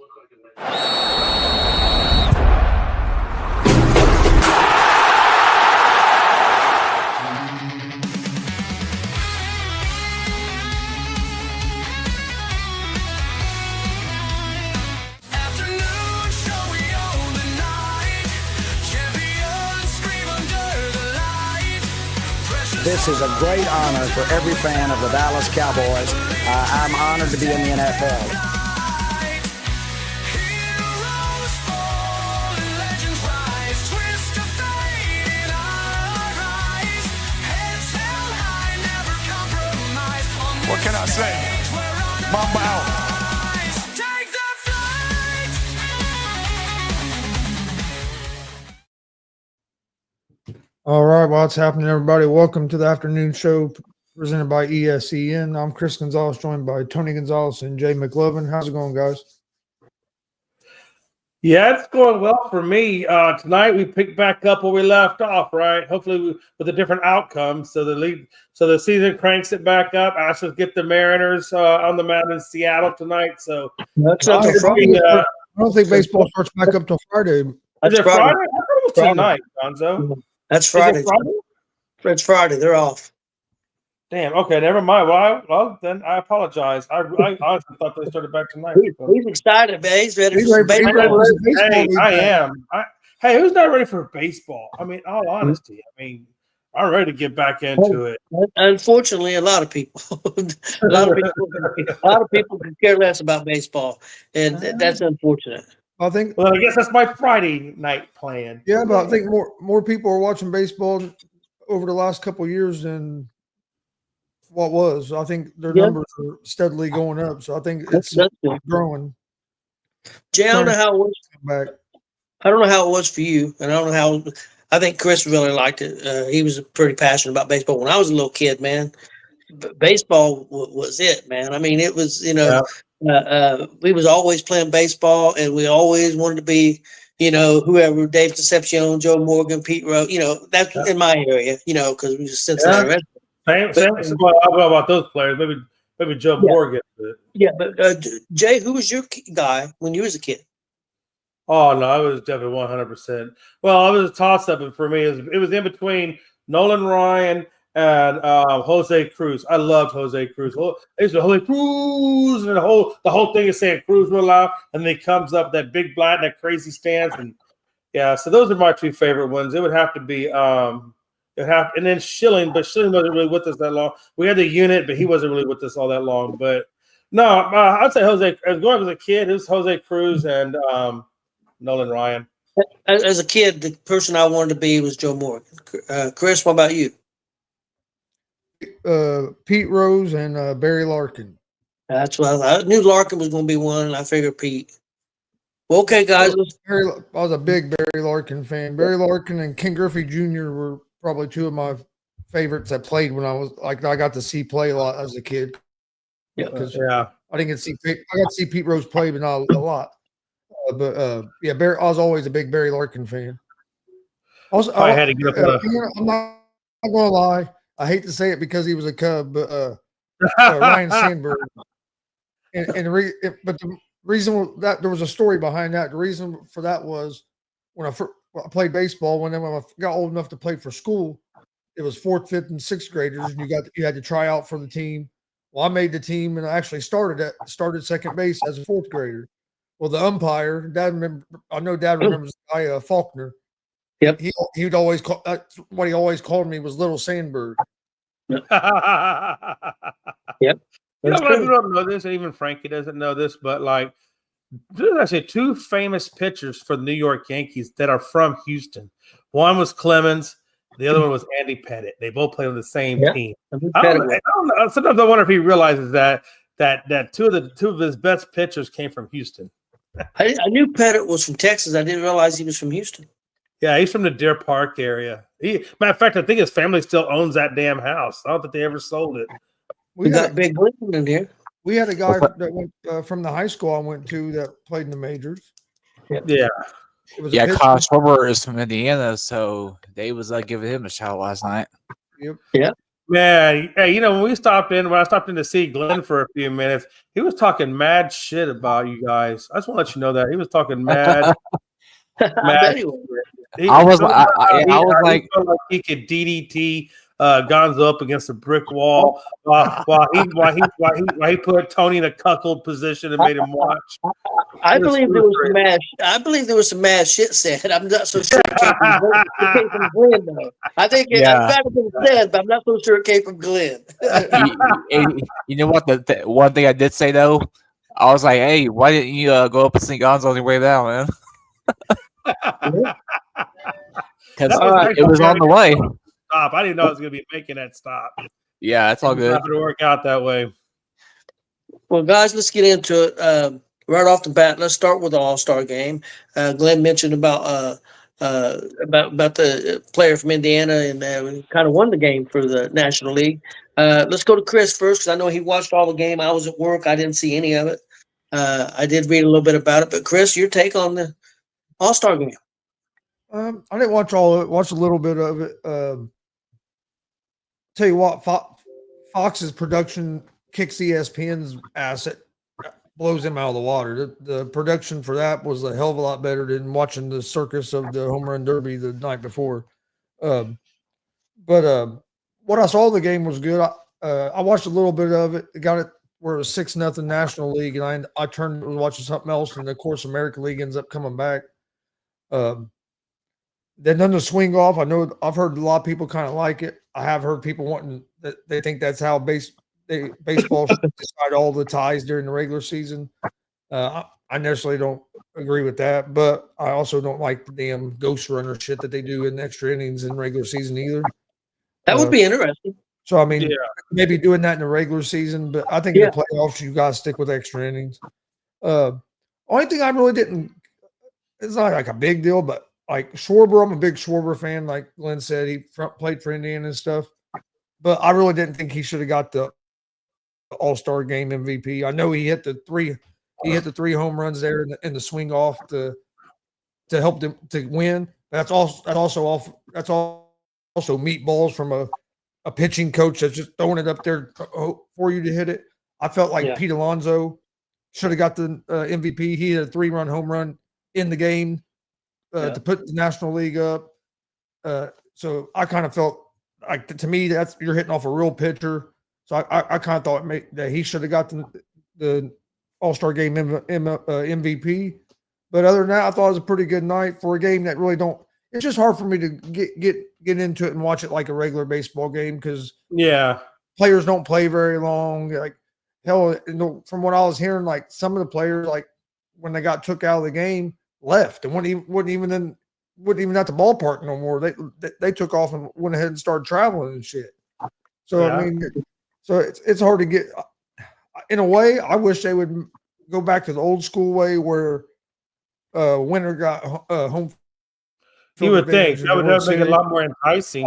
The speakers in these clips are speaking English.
This is a great honor for every fan of the Dallas Cowboys. I'm honored to be in the NFL. What can I say? Mamba out. All right, what's happening, everybody? Welcome to the afternoon show presented by ESEN. I'm Chris Gonzalez, joined by Tony Gonzalez and Jay McLovin. How's it going, guys? Yeah, it's going well for me. Tonight we picked back up where we left off, right? Hopefully with a different outcome. So the season cranks it back up. Astros get the Mariners on the mound in Seattle tonight. So I don't think baseball starts back up till Friday. Is it Friday? I thought it was tonight, Gonzo. That's Friday. It's Friday. They're off. Damn. Okay. Never mind. Well, then I apologize. I honestly thought they started back tonight. He's excited, man. He's ready for some baseball. Hey, I am. Hey, who's not ready for baseball? I mean, all honesty. I mean, I'm ready to get back into it. Unfortunately, a lot of people, a lot of people can care less about baseball, and that's unfortunate. I think. Well, I guess that's my Friday night plan. Yeah, but I think more people are watching baseball over the last couple of years than what was. I think their numbers are steadily going up, so I think it's growing. Jay, I don't know how it was. I don't know how it was for you, and I don't know how. I think Chris really liked it. He was pretty passionate about baseball when I was a little kid, man. Baseball was it, man. I mean, it was, we was always playing baseball, and we always wanted to be, whoever, Dave Concepcion, Joe Morgan, Pete Rose, that's in my area, because we just Cincinnati. Same about those players. Maybe Joe Morgan. But Jay, who was your guy when you was a kid? Oh no, I was definitely 100%. Well, I was a toss-up, and for me, it was in between Nolan Ryan and Jose Cruz. I loved Jose Cruz. They used to Jose Cruz, and the whole thing is saying Cruz real loud, and then he comes up that big black, that crazy stance, and so those are my two favorite ones. It would have to be and then Schilling, but Schilling wasn't really with us that long. We had the unit, but he wasn't really with us all that long. But no, I'd say Jose. As going as a kid, it was Jose Cruz and Nolan Ryan. As a kid, the person I wanted to be was Joe Morgan. Chris, what about you? Pete Rose and Barry Larkin. That's what I knew. Larkin was going to be one, and I figured Pete. Well, okay, guys. I was a big Barry Larkin fan. Barry Larkin and Ken Griffey Jr. were probably two of my favorites that played when I got to see play a lot as a kid. I didn't get to see. I got to see Pete Rose play, but not a lot. Barry. I was always a big Barry Larkin fan. Also, I had to get up. I'm not going to lie. I hate to say it because he was a Cub, but Ryan Sandberg. But the reason that there was a story behind that. The reason for that was when I played baseball. When I got old enough to play for school, it was 4th, 5th, and 6th graders, and you had to try out for the team. Well, I made the team, and I actually started second base as a 4th grader. Well, the umpire, I know Dad remembers the guy Faulkner. Yep. He would always call what he always called me was Little Sandberg. Yep. You don't know this, and even Frankie doesn't know this, but there's actually two famous pitchers for the New York Yankees that are from Houston. One was Clemens, the other one was Andy Pettit. They both played on the same team. I don't know. Sometimes I wonder if he realizes that two of his best pitchers came from Houston. I knew Pettit was from Texas. I didn't realize he was from Houston. Yeah, he's from the Deer Park area. Matter of fact, I think his family still owns that damn house. I don't think they ever sold it. We got Big Glenn in here. We had a guy that went from the high school I went to that played in the majors. Yeah. Kyle Schwarber is from Indiana, so Dave was giving him a shout last night. Yep. Yeah. Man, hey, when I stopped in to see Glenn for a few minutes, he was talking mad shit about you guys. I just want to let you know that he was talking mad. I bet he was. I was like, felt like he could DDT Gonzo up against a brick wall while he put Tony in a cuckold position and made him watch. I believe there was some mad shit said. I'm not so sure it came from Glenn, though. I think it might have been said, but I'm not so sure it came from Glenn. you know what? The one thing I did say though, I was like, "Hey, why didn't you go up and see Gonzo on your way down, man?" Because it was on the way. Stop! I didn't know I was going to be making that stop. Yeah, it's all good. It's not going to work out that way. Well, guys, let's get into it. Right off the bat, let's start with the All-Star game. Glenn mentioned about the player from Indiana and kind of won the game for the National League. Let's go to Chris first because I know he watched all the game. I was at work. I didn't see any of it. I did read a little bit about it. But, Chris, your take on the All-Star game? I didn't watch all of it. Watched a little bit of it. Tell you what, Fox's production kicks ESPN's ass. It blows him out of the water. The production for that was a hell of a lot better than watching the circus of the home run derby the night before. But what I saw of the game was good. I watched a little bit of it. Got it where it was 6-0 National League, and I turned to watching something else, and of course American League ends up coming back. Then the swing off. I know I've heard a lot of people kind of like it. I have heard people wanting that they think that's how baseball should decide all the ties during the regular season. I necessarily don't agree with that, but I also don't like the damn ghost runner shit that they do in extra innings in regular season either. That would be interesting. So I mean, maybe doing that in the regular season, but I think in the playoffs you gotta stick with extra innings. Only thing I really didn't. It's not like a big deal, but like Schwarber, I'm a big Schwarber fan. Like Glenn said, he played for Indiana and stuff, but I really didn't think he should have got the All-Star game MVP. I know he hit the three home runs there in the swing off to help them to win. That's also meatballs from a pitching coach that's just throwing it up there for you to hit it. I felt like Pete Alonso should have got the MVP. He had a 3-run home run in the game to put the National League up. So I kind of felt like, to me, that's you're hitting off a real pitcher. So I kind of thought that he should have got the All-Star game MVP. But other than that, I thought it was a pretty good night for a game that really don't. It's just hard for me to get into it and watch it like a regular baseball game because players don't play very long. Like hell, from what I was hearing, like some of the players, like when they got took out of the game, left and wouldn't even at the ballpark no more. They took off and went ahead and started traveling and shit. So I mean, so it's hard to get. In a way, I wish they would go back to the old school way where winner got home. You would think that would make it a lot more enticing.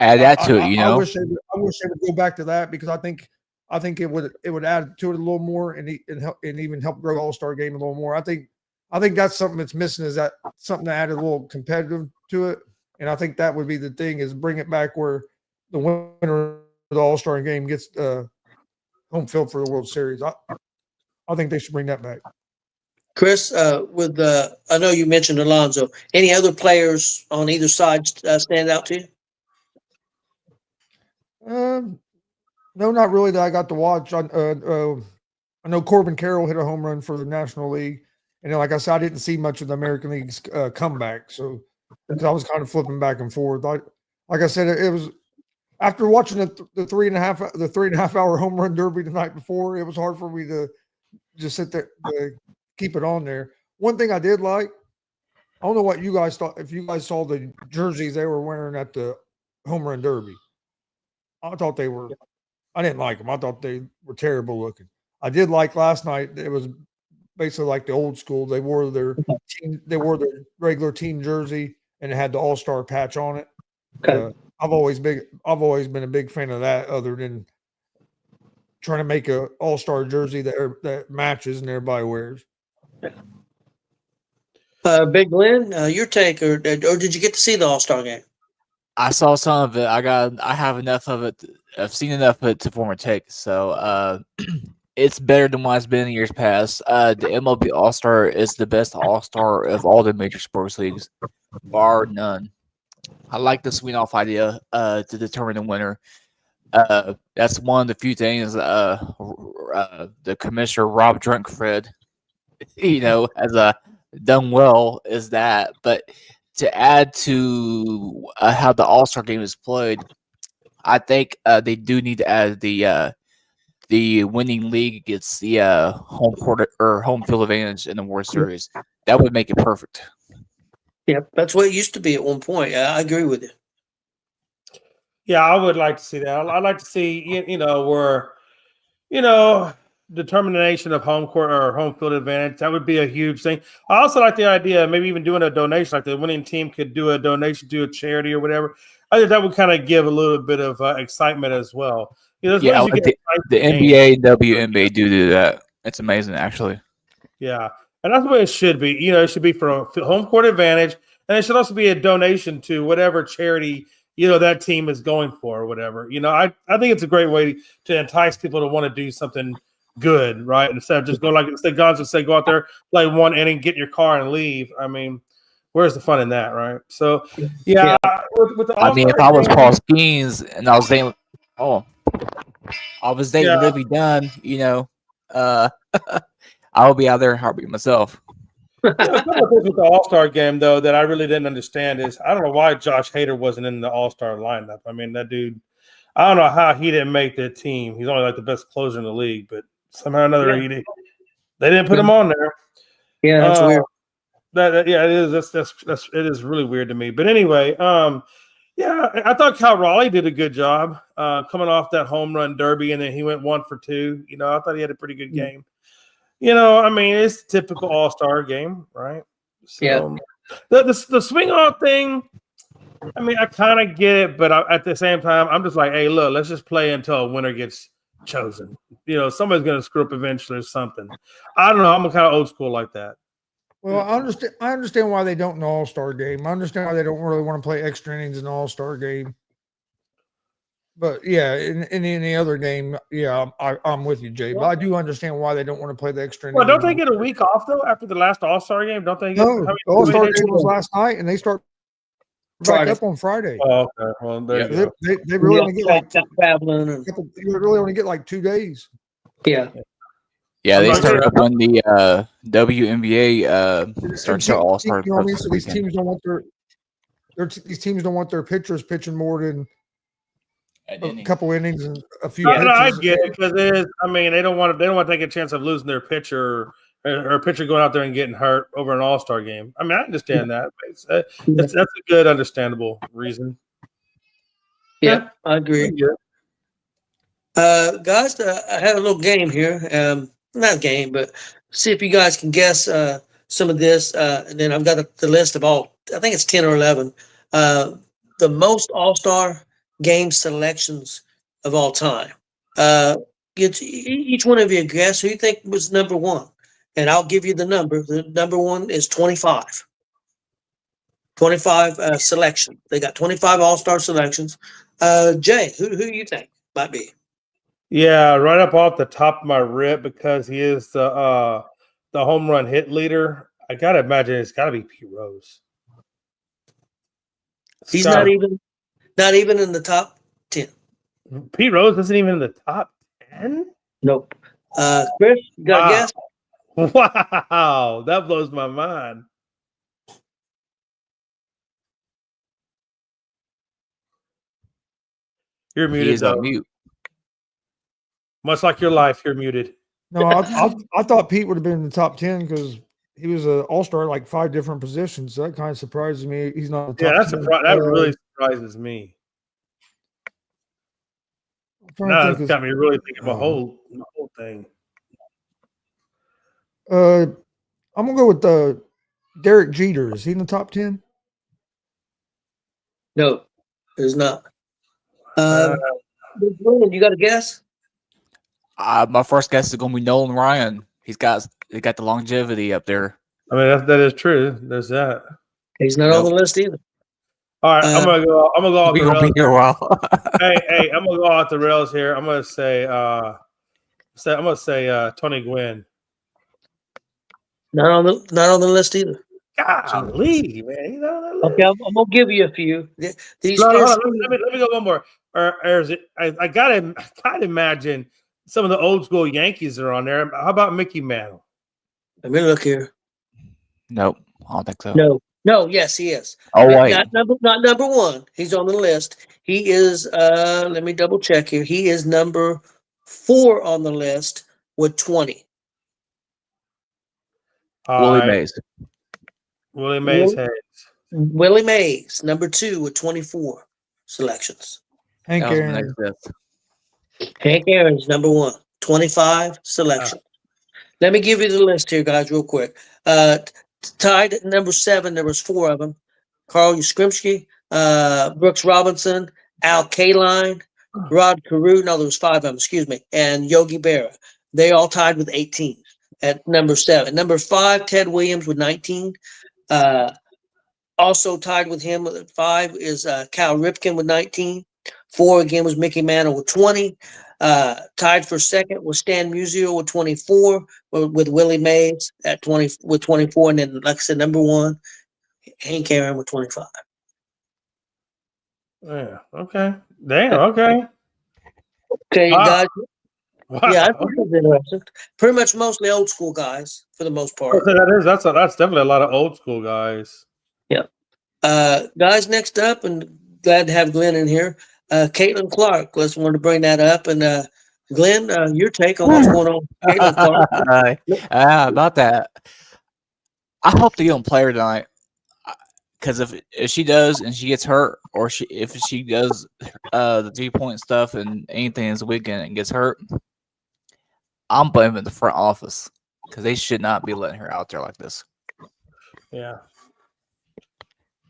Add that to it, I wish they would go back to that because I think it would add to it a little more and even help grow the All-Star game a little more. I think that's something that's missing, is that something to add a little competitive to it. And I think that would be the thing, is bring it back where the winner of the All-Star game gets home field for the World Series. I think they should bring that back. Chris, I know you mentioned Alonso. Any other players on either side stand out to you? No, not really that I got to watch. I know Corbin Carroll hit a home run for the National League. And then, like I said, I didn't see much of the American League's comeback. So I was kind of flipping back and forth. Like I said, it was after watching the 3.5 hour home run derby the night before, it was hard for me to just sit there keep it on there. One thing I did like, I don't know what you guys thought, if you guys saw the jerseys they were wearing at the home run derby. I didn't like them. I thought they were terrible looking. I did like last night. It was basically like the old school. They wore their regular team jersey and it had the All-Star patch on it. Okay. I've always been a big fan of that, other than trying to make a All-Star jersey that matches and everybody wears. Big Glenn, your take, or did you get to see the All-Star game? I saw some of it. I have enough of it. I've seen enough of it to form a take. So it's better than what it's been in years past. The MLB All Star is the best All Star of all the major sports leagues, bar none. I like the swing off idea to determine the winner. That's one of the few things the commissioner Rob Drunkfred, has done well is that. But to add to how the All Star game is played, I think they do need to add the winning league gets the home court or home field advantage in the World Series. That would make it perfect. Yeah, that's what it used to be at one point. I agree with you. Yeah, I would like to see that. I'd like to see, where, determination of home court or home field advantage. That would be a huge thing. I also like the idea of maybe even doing a donation, like the winning team could do a donation to a charity or whatever. I think that would kind of give a little bit of excitement as well. The NBA and WNBA do that. It's amazing, actually. Yeah, and that's the way it should be. It should be for a home court advantage, and it should also be a donation to whatever charity that team is going for or whatever. I think it's a great way to entice people to want to do something good, right? Instead of just going, like Gonzo said, go out there, play one inning, get in your car and leave. I mean, where's the fun in that, right? So, yeah. With I mean, if I was Paul Skeens and I was dating, Livy Dunn, I would be out there in heartbeat myself. With the All-Star game, though, that I really didn't understand is I don't know why Josh Hader wasn't in the All-Star lineup. I mean, that dude, I don't know how he didn't make the team. He's only like the best closer in the league, but somehow or another, they didn't put him on there. Yeah, that's weird. It is. It is really weird to me. But anyway, I thought Cal Raleigh did a good job coming off that home run derby, and then he went 1 for 2. I thought he had a pretty good game. I mean, it's typical All-Star game, right? So, the swing off thing, I mean, I kind of get it, but at the same time, I'm just like, hey, look, let's just play until a winner gets chosen. Somebody's going to screw up eventually or something. I don't know. I'm kind of old school like that. Well, I understand why they don't in the All-Star game. I understand why they don't really want to play extra innings in the All-Star game. But yeah, in any other game, I'm with you, Jay. But I do understand why they don't want to play the extra. Well, don't they get a week off though after the last All-Star game? Don't they get? No, the All-Star game was last night, and they start back up on Friday. Oh, okay. Well, they really only get traveling. You really only get like 2 days. Yeah. Yeah, they start up when the WNBA starts their All-Star. So these teams don't want their pitchers pitching more than a couple innings and a few. I get it because it is. I mean, they don't want to take a chance of losing their pitcher or a pitcher going out there and getting hurt over an All-Star game. I mean, I understand that. That's a good, understandable reason. Yeah, I agree. Guys, I have a little game here. Not game, but see if you guys can guess some of this. And then I've got the list of all. I think it's 10 or 11. The most All-Star game selections of all time. Each one of you guess who you think was number one, and I'll give you the number. The number one is 25. 25 selection. They got 25 All-Star selections. Jay, who do you think might be? Yeah, right up off the top of my rip because he is the home run hit leader. I gotta imagine it's got to be Pete Rose. He's not even in the top 10. Pete Rose isn't even in the top 10? Nope. Chris, you got a guess? Wow, that blows my mind. You're muted. He's on mute. Much like your life, you're muted. No, I thought Pete would have been in the top 10 because he was an All-Star at like 5 different positions. So that kind of surprises me. He's not. That really surprises me. No, it's got me really thinking about the whole thing. I'm gonna go with Derek Jeter. Is he in the top 10? No, there's not. You got a guess? My first guess is going to be Nolan Ryan. He got the longevity up there. I mean, that is true. There's that. He's not on the list either. All right, I'm gonna go off We the gonna rails. be here a while. hey, I'm gonna go off the rails here. I'm gonna say Tony Gwynn. Not on the list either. Golly, man. You know, Okay, I'm gonna give you a few. These no, first, let me go one more. Or is it, I gotta imagine some of the old school Yankees are on there. How about Mickey Mantle? let me look here. Nope, I don't think so. No, yes, he is. Oh wait, Not number one. He's on the list. He is. Let me double check here. He is number 4 on the list with 20. Willie Mays. Willie Mays Hayes. Willie Mays, number 2 with 24 selections. Hank That was my Aaron. next guess. Hank Aaron's number 1, 25 selections. Let me give you the list here, guys, real quick. Tied at number 7, there was 4 of them. Carl Yastrzemski, Brooks Robinson, Al Kaline, Rod Carew. No, there was 5 of them, excuse me. And Yogi Berra. They all tied with 18 at number 7. Number 5, Ted Williams with 19. Also tied with him at 5 is Cal Ripken with 19. 4 again was Mickey Mantle with 20. Tied for second was Stan Musial with 24, with Willie Mays at 20 with 24, and then, like I said, number 1, Hank Aaron with 25. Yeah. Okay. Damn. Okay. Okay, guys. Wow. Yeah, I think that's interesting. Pretty much mostly old school guys for the most part. That's definitely a lot of old school guys. Yeah. Guys, next up, and glad to have Glenn in here. Caitlin Clark. Let's want to bring that up. And Glenn, your take on what's going on with Caitlin Clark? About that, I hope they don't play her tonight. Because if she does and she gets hurt, or if she does the 3-point stuff and anything this weekend and gets hurt, I'm blaming the front office because they should not be letting her out there like this. Yeah.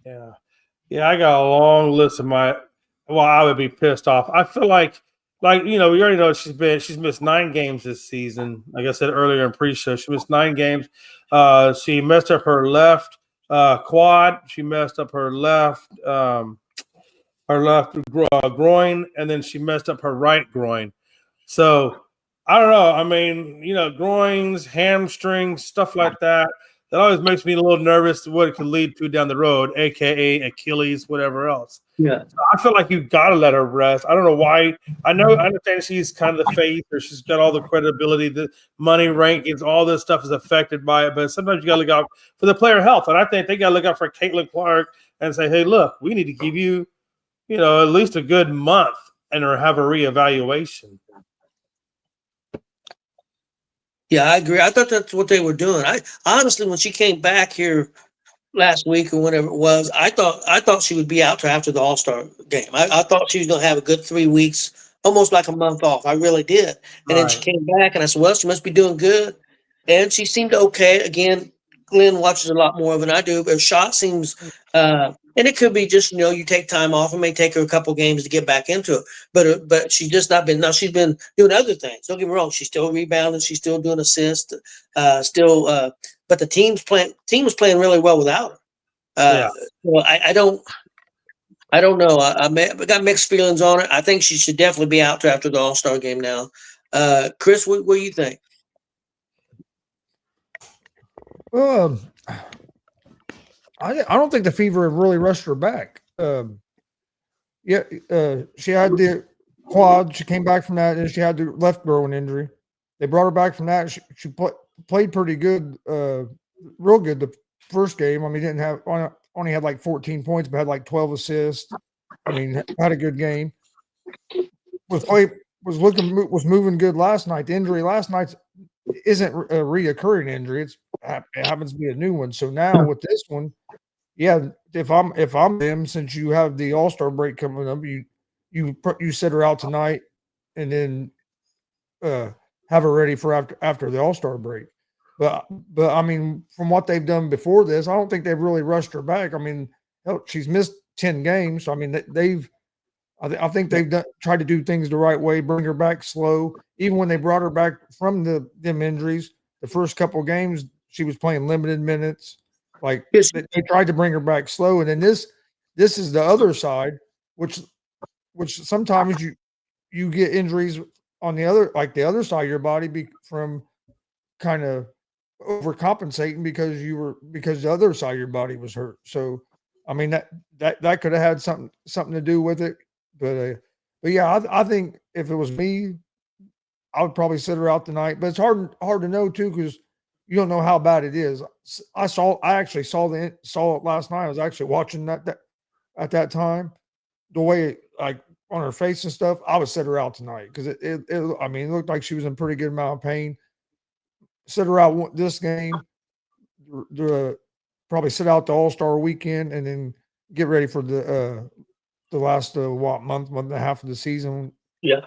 I got a long list of I would be pissed off. I feel like we already know she's missed 9 games this season. Like I said earlier in pre-show, she missed 9 games. She messed up her left quad. She messed up her left groin, and then she messed up her right groin. So I don't know. I mean, groins, hamstrings, stuff like that. That always makes me a little nervous to what it could lead to down the road, aka Achilles, whatever else. Yeah. So I feel like you got to let her rest. I don't know why. I understand she's kind of the face, or she's got all the credibility, the money rankings, all this stuff is affected by it. But sometimes you got to look out for the player health. And I think they got to look out for Caitlin Clark and say, hey, look, we need to give you, at least a good month and or have a reevaluation. Yeah, I agree. I thought that's what they were doing. I honestly, when she came back here last week or whenever it was, I thought she would be out till after the All-Star game. I thought she was going to have a good 3 weeks, almost like a month off. I really did. And then she came back, and I said, well, she must be doing good. And she seemed okay. Again, Glenn watches a lot more than I do, but her shot seems and it could be just, you take time off. It may take her a couple games to get back into it. But she's just not been. Now she's been doing other things. Don't get me wrong. She's still rebounding. She's still doing assists. But the team was playing really well without her. Well, I don't know. I got mixed feelings on it. I think she should definitely be out after the All-Star game now. Chris, what do you think? I don't think the Fever have really rushed her back. She had the quad. She came back from that, and she had the left groin injury. They brought her back from that. She played pretty good, real good the first game. I mean, only had like 14 points, but had like 12 assists. I mean, had a good game. Was moving good last night. The injury last night isn't a reoccurring injury. It happens to be a new one. So now with this one, if I'm them, since you have the All-Star break coming up, you set her out tonight, and then have her ready for after the All-Star break. But I mean, from what they've done before this, I don't think they've really rushed her back. I mean, she's missed 10 games. So, I mean, I think they've tried to do things the right way, bring her back slow. Even when they brought her back from them injuries, the first couple of games, she was playing limited minutes. Like they tried to bring her back slow. And then this This is the other side, which sometimes you get injuries on the other side of your body from kind of overcompensating because the other side of your body was hurt. So, I mean that could have had something to do with it. But yeah, I think if it was me, I would probably sit her out tonight. But it's hard to know too because you don't know how bad it is. I actually saw it last night. I was actually watching that at that time. The way like on her face and stuff, I would sit her out tonight because it looked like she was in pretty good amount of pain. Sit her out this game, probably sit out the All-Star weekend, and then get ready for the last month and a half of the season. Yeah.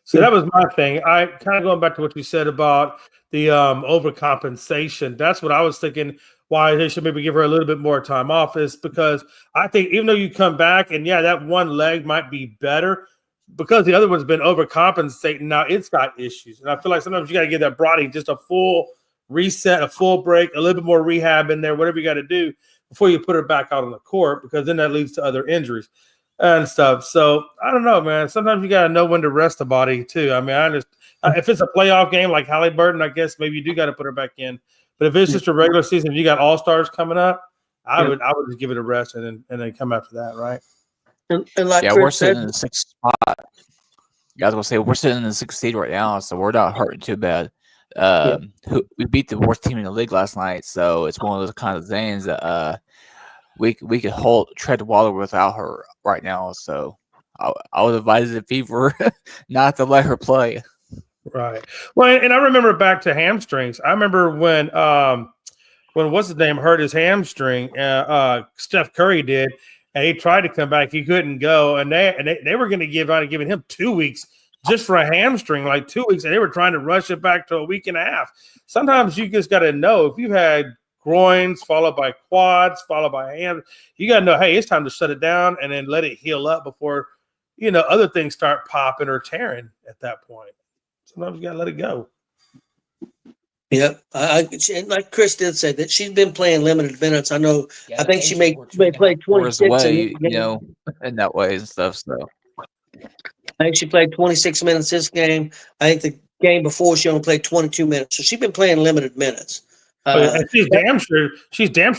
So that was my thing. I kind of going back to what you said about the overcompensation. That's what I was thinking. Why they should maybe give her a little bit more time off is because I think even though you come back and that one leg might be better because the other one's been overcompensating. Now it's got issues, and I feel like sometimes you got to give that body just a full reset, a full break, a little bit more rehab in there, whatever you got to do before you put her back out on the court because then that leads to other injuries and stuff. So I don't know, man. Sometimes you got to know when to rest the body too. I mean, I just if it's a playoff game like Halliburton, I guess maybe you do got to put her back in. But if it's just a regular season, if you got all-stars coming up, I would just give it a rest and then come after that, right? And like yeah, Chris we're sitting said, in the 6th spot. Yeah, I was gonna say we're sitting in the 6th seed right now, so we're not hurting too bad. We beat the worst team in the league last night, so it's one of those kind of things that we could tread the water without her right now. So I would advise the Fever not to let her play. Right. Well, and I remember back to hamstrings. I remember when what's his name hurt his hamstring. Steph Curry did, and he tried to come back. He couldn't go, and they were going to giving him 2 weeks just for a hamstring, like 2 weeks, and they were trying to rush it back to a week and a half. Sometimes you just got to know if you've had groins followed by quads followed by hands, you got to know, hey, it's time to shut it down and then let it heal up before other things start popping or tearing at that point. Sometimes you got to let it go. Yep. Like Chris did say that she's been playing limited minutes. I know. Yeah, I think she may play 26 away, in that way and stuff. So I think she played 26 minutes this game. I think the game before she only played 22 minutes. So she's been playing limited minutes. And she's damn sure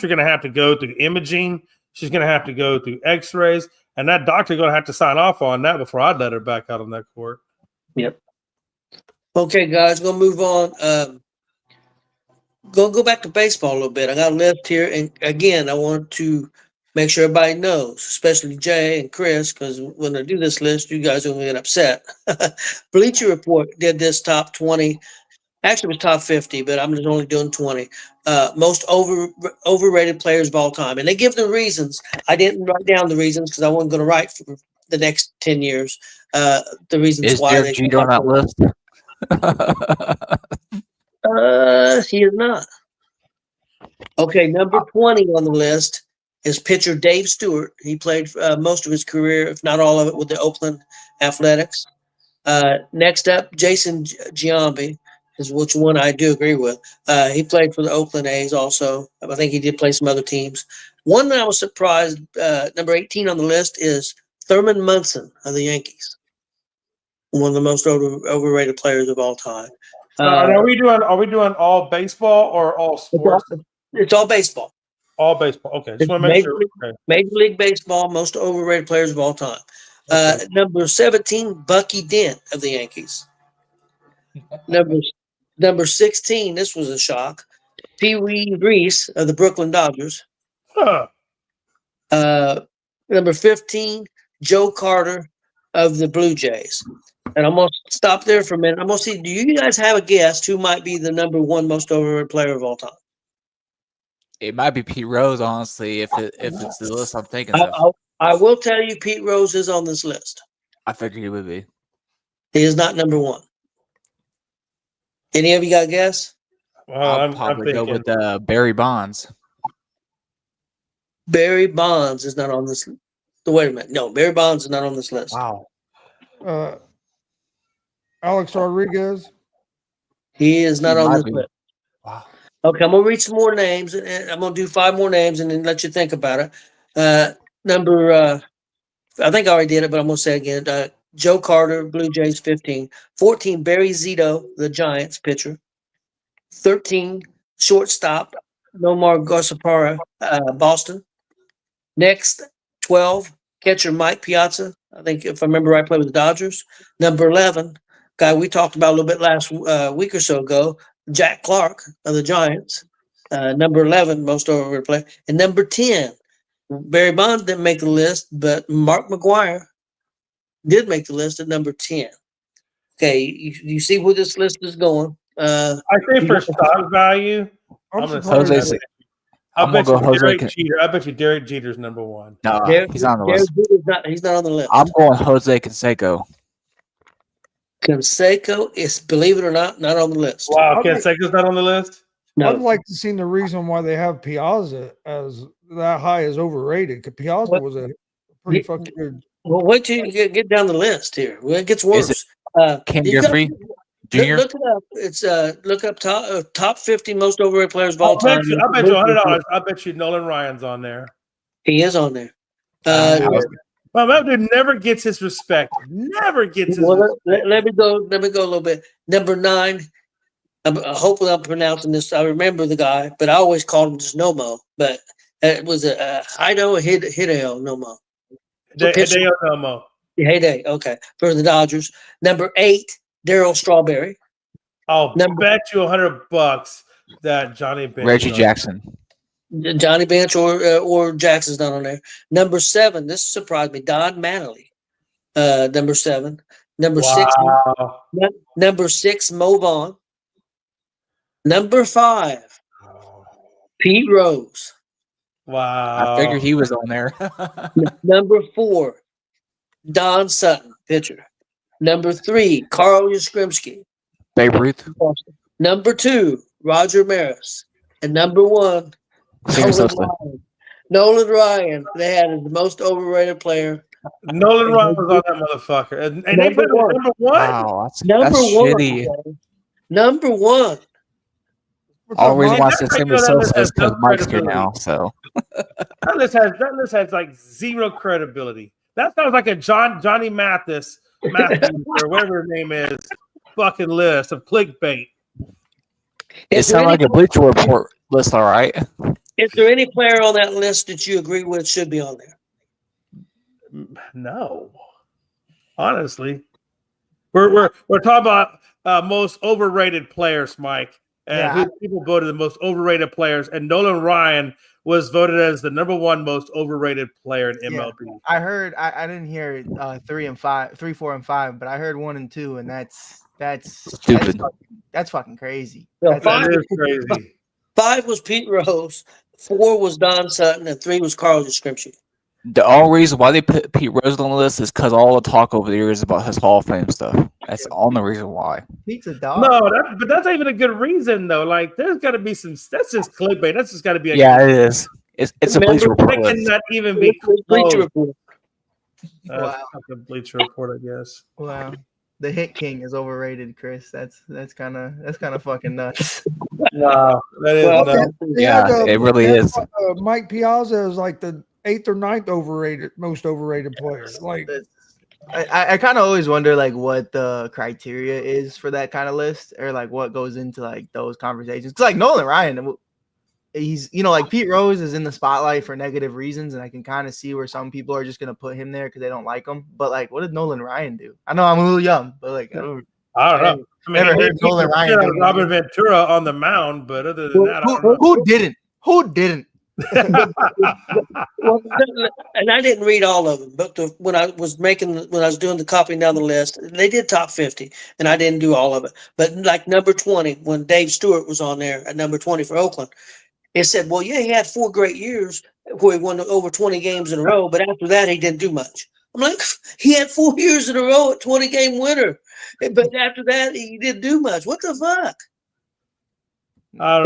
going to have to go through imaging. She's going to have to go through X-rays, and that doctor's going to have to sign off on that before I'd let her back out on that court. Yep. Okay, guys, we're gonna move on. Go back to baseball a little bit. I got a list here, and again, I want to make sure everybody knows, especially Jay and Chris, because when I do this list, you guys are gonna get upset. Bleacher Report did this top 20. Actually, it was top 50, but I'm just only doing 20. Most overrated players of all time, and they give the reasons. I didn't write down the reasons because I wasn't going to write for the next 10 years. The reasons is why Derek Jeter on that list? He is not. Okay, number 20 on the list is pitcher Dave Stewart. He played most of his career, if not all of it, with the Oakland Athletics. Next up, Jason Giambi is which one I do agree with. He played for the Oakland A's also. I think he did play some other teams. One that I was surprised, number 18 on the list is Thurman Munson of the Yankees. One of the most overrated players of all time. Are we doing all baseball or all sports? It's all baseball. All baseball. Okay. Just want to make sure. Okay. Major League Baseball, most overrated players of all time. Okay. Number 17, Bucky Dent of the Yankees. Number 16, this was a shock. Pee Wee Reese of the Brooklyn Dodgers. Huh. Number 15, Joe Carter of the Blue Jays. And I'm going to stop there for a minute. I'm going to see, do you guys have a guess who might be the number one most overrated player of all time? It might be Pete Rose, honestly, if it's the list I'm thinking of. I will tell you Pete Rose is on this list. I figured he would be. He is not number one. Any of you got a guess? I'll probably go with Barry Bonds. Barry Bonds is not on this list. Wait a minute. No, Barry Bonds is not on this list. Wow. Alex Rodriguez. He is not on this list. Wow. Okay, I'm going to read some more names, and I'm going to do 5 more names and then let you think about it. I think I already did it, but I'm going to say it again. Joe Carter, Blue Jays, 15. 14, Barry Zito, the Giants pitcher. 13, shortstop, Nomar Garciaparra, Boston. Next, 12, catcher Mike Piazza. I think, if I remember right, played with the Dodgers. Number 11, guy we talked about a little bit last week or so ago, Jack Clark of the Giants. Number 11, most overrated player. And number 10, Barry Bonds didn't make the list, but Mark McGwire did make the list at number 10. Okay, you see where this list is going. I say for stock value, I'm going to say I bet you Derek Jeter's number 1. No, he's not on the list. He's not on the list. I'm going Jose Canseco. Canseco is, believe it or not on the list. Wow, Canseco's not on the list? No. I'd like to see the reason why they have Piazza as that high is overrated. Because Piazza was a pretty fucking good. Well, wait till you get down the list here. Well, it gets worse. Ken Griffey Jr.? Look it up. It's look up top 50 most overrated players of all time. I bet you $100. I bet you Nolan Ryan's on there. He is on there. Well, that dude never gets his respect. Never gets his respect. Let me go a little bit. Number 9. Hopefully I'm pronouncing this. I remember the guy, but I always called him just Nomo. But it was Hideo Nomo. Hideo Nomo. Heyday. Okay, for the Dodgers. Number 8, Darryl Strawberry. I'll bet you $100 that Johnny Bench. Reggie Jackson. Johnny Bench or Jackson's not on there. Number 7, this surprised me, Don Mattingly. Number 7. Number 6. Number 6, Mo Vaughn. Number 5, Pete Rose. Wow. I figured he was on there. Number 4, Don Sutton, pitcher. Number 3, Carl Yastrzemski. Babe Ruth. Number 2, Roger Maris. And number 1, Nolan Ryan. They had the most overrated player. Nolan Ryan was on that motherfucker. And they put him number 1? Wow, that's shitty. Number 1. All reason why I said Sammy Sosa is because Mike's here now. So that list has like zero credibility. That sounds like a Johnny Mathis or whatever his name is, fucking list of clickbait. It sounds like a Bleacher Report list, all right. Is there any player on that list that you agree with should be on there? No, honestly, we're talking about most overrated players, Mike. And who people voted the most overrated players, and Nolan Ryan was voted as the number 1 most overrated player in MLB. Yeah, I heard. I didn't hear 3 and 5, 3, 4, and 5, but I heard 1 and 2, and that's stupid. That's fucking crazy. Well, that is crazy. 5 was Pete Rose, 4 was Don Sutton, and 3 was Carl Yastrzemski. The only reason why they put Pete Rose on the list is because all the talk over the years about his Hall of Fame stuff. That's the only reason why. Pete's a dog. No, but that's not even a good reason though. Like, there's got to be some. That's just clickbait. That's just got to be. It is. It's a Bleacher Report list. It cannot even be Bleacher Report. Wow. A Bleacher Report, I guess. Wow. The Hit King is overrated, Chris. That's kind of fucking nuts. Wow, that is nuts. Yeah, it really is. Mike Piazza is like the 8th or 9th most overrated player. Like, I kind of always wonder like what the criteria is for that kind of list, or like what goes into like those conversations. Because like Nolan Ryan, he's like Pete Rose is in the spotlight for negative reasons, and I can kind of see where some people are just gonna put him there because they don't like him. But like, what did Nolan Ryan do? I know I'm a little young, but like, I don't know. Never heard Nolan Ryan. Robin Ventura on the mound, but other than that, who didn't? Who didn't? Well, and I didn't read all of them, but when I was doing the copying down the list, they did top 50, and I didn't do all of it. But like number 20, when Dave Stewart was on there at number 20 for Oakland, it said, "Well, yeah, he had 4 great years where he won over 20 games in a row, but after that, he didn't do much." I'm like, he had 4 years in a row at 20-game winner, but after that, he didn't do much. What the fuck? I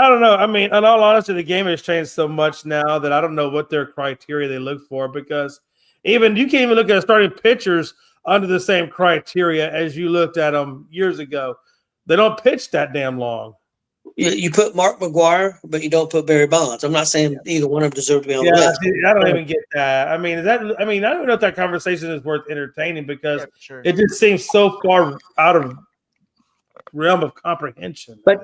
don't know. I mean, in all honesty, the game has changed so much now that I don't know what their criteria they look for, because you can't even look at starting pitchers under the same criteria as you looked at them years ago. They don't pitch that damn long. You put Mark McGuire, but you don't put Barry Bonds. I'm not saying either one of them deserve to be on the Yeah, list. see, I don't even get that. I mean, I don't even know if that conversation is worth entertaining because sure. it just seems so far out of realm of comprehension. But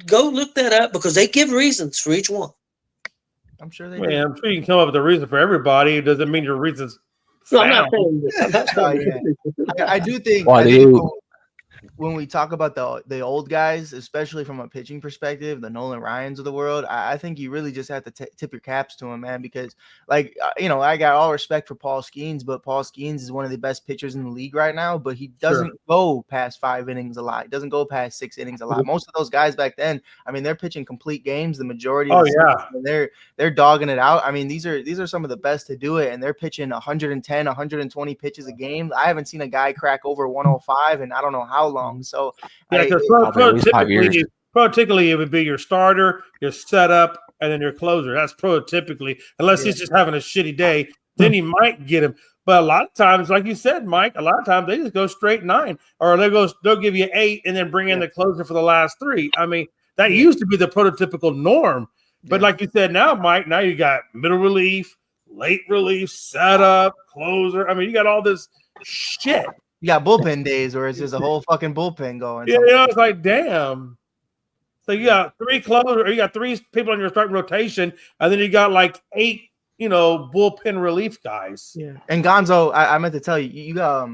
go look that up because they give reasons for each one. I'm sure they Man, I'm sure you can come up with a reason for everybody. It doesn't mean your reasons. No, I'm not sound. saying this. I'm not saying this. I do think. Why I do think you- when we talk about the old guys, especially from a pitching perspective, the Nolan Ryans of the world, I think you really just have to tip your caps to him, man. Because, like, I got all respect for Paul Skeens, but Paul Skeens is one of the best pitchers in the league right now. But he doesn't go past 5 innings a lot. He doesn't go past 6 innings a lot. Most of those guys back then, I mean, they're pitching complete games. The majority of the season, they're dogging it out. I mean, these are some of the best to do it, and they're pitching 110, 120 pitches a game. I haven't seen a guy crack over 105, and I don't know how long. So Yeah, because prototypically it would be your starter, your setup, and then your closer. That's prototypically, unless he's just having a shitty day, then you might get him. But a lot of times, like you said, Mike, a lot of times they just go straight 9, or they'll give you 8 and then bring in the closer for the last 3. I mean, that used to be the prototypical norm. But like you said, now, Mike, now you got middle relief, late relief, setup, closer. I mean, you got all this shit. You got bullpen days where it's just a whole fucking bullpen going. Yeah, it's like, damn. So you got 3 closers, or you got 3 people on your starting rotation, and then you got like 8, bullpen relief guys. Yeah. And Gonzo, I meant to tell you, you got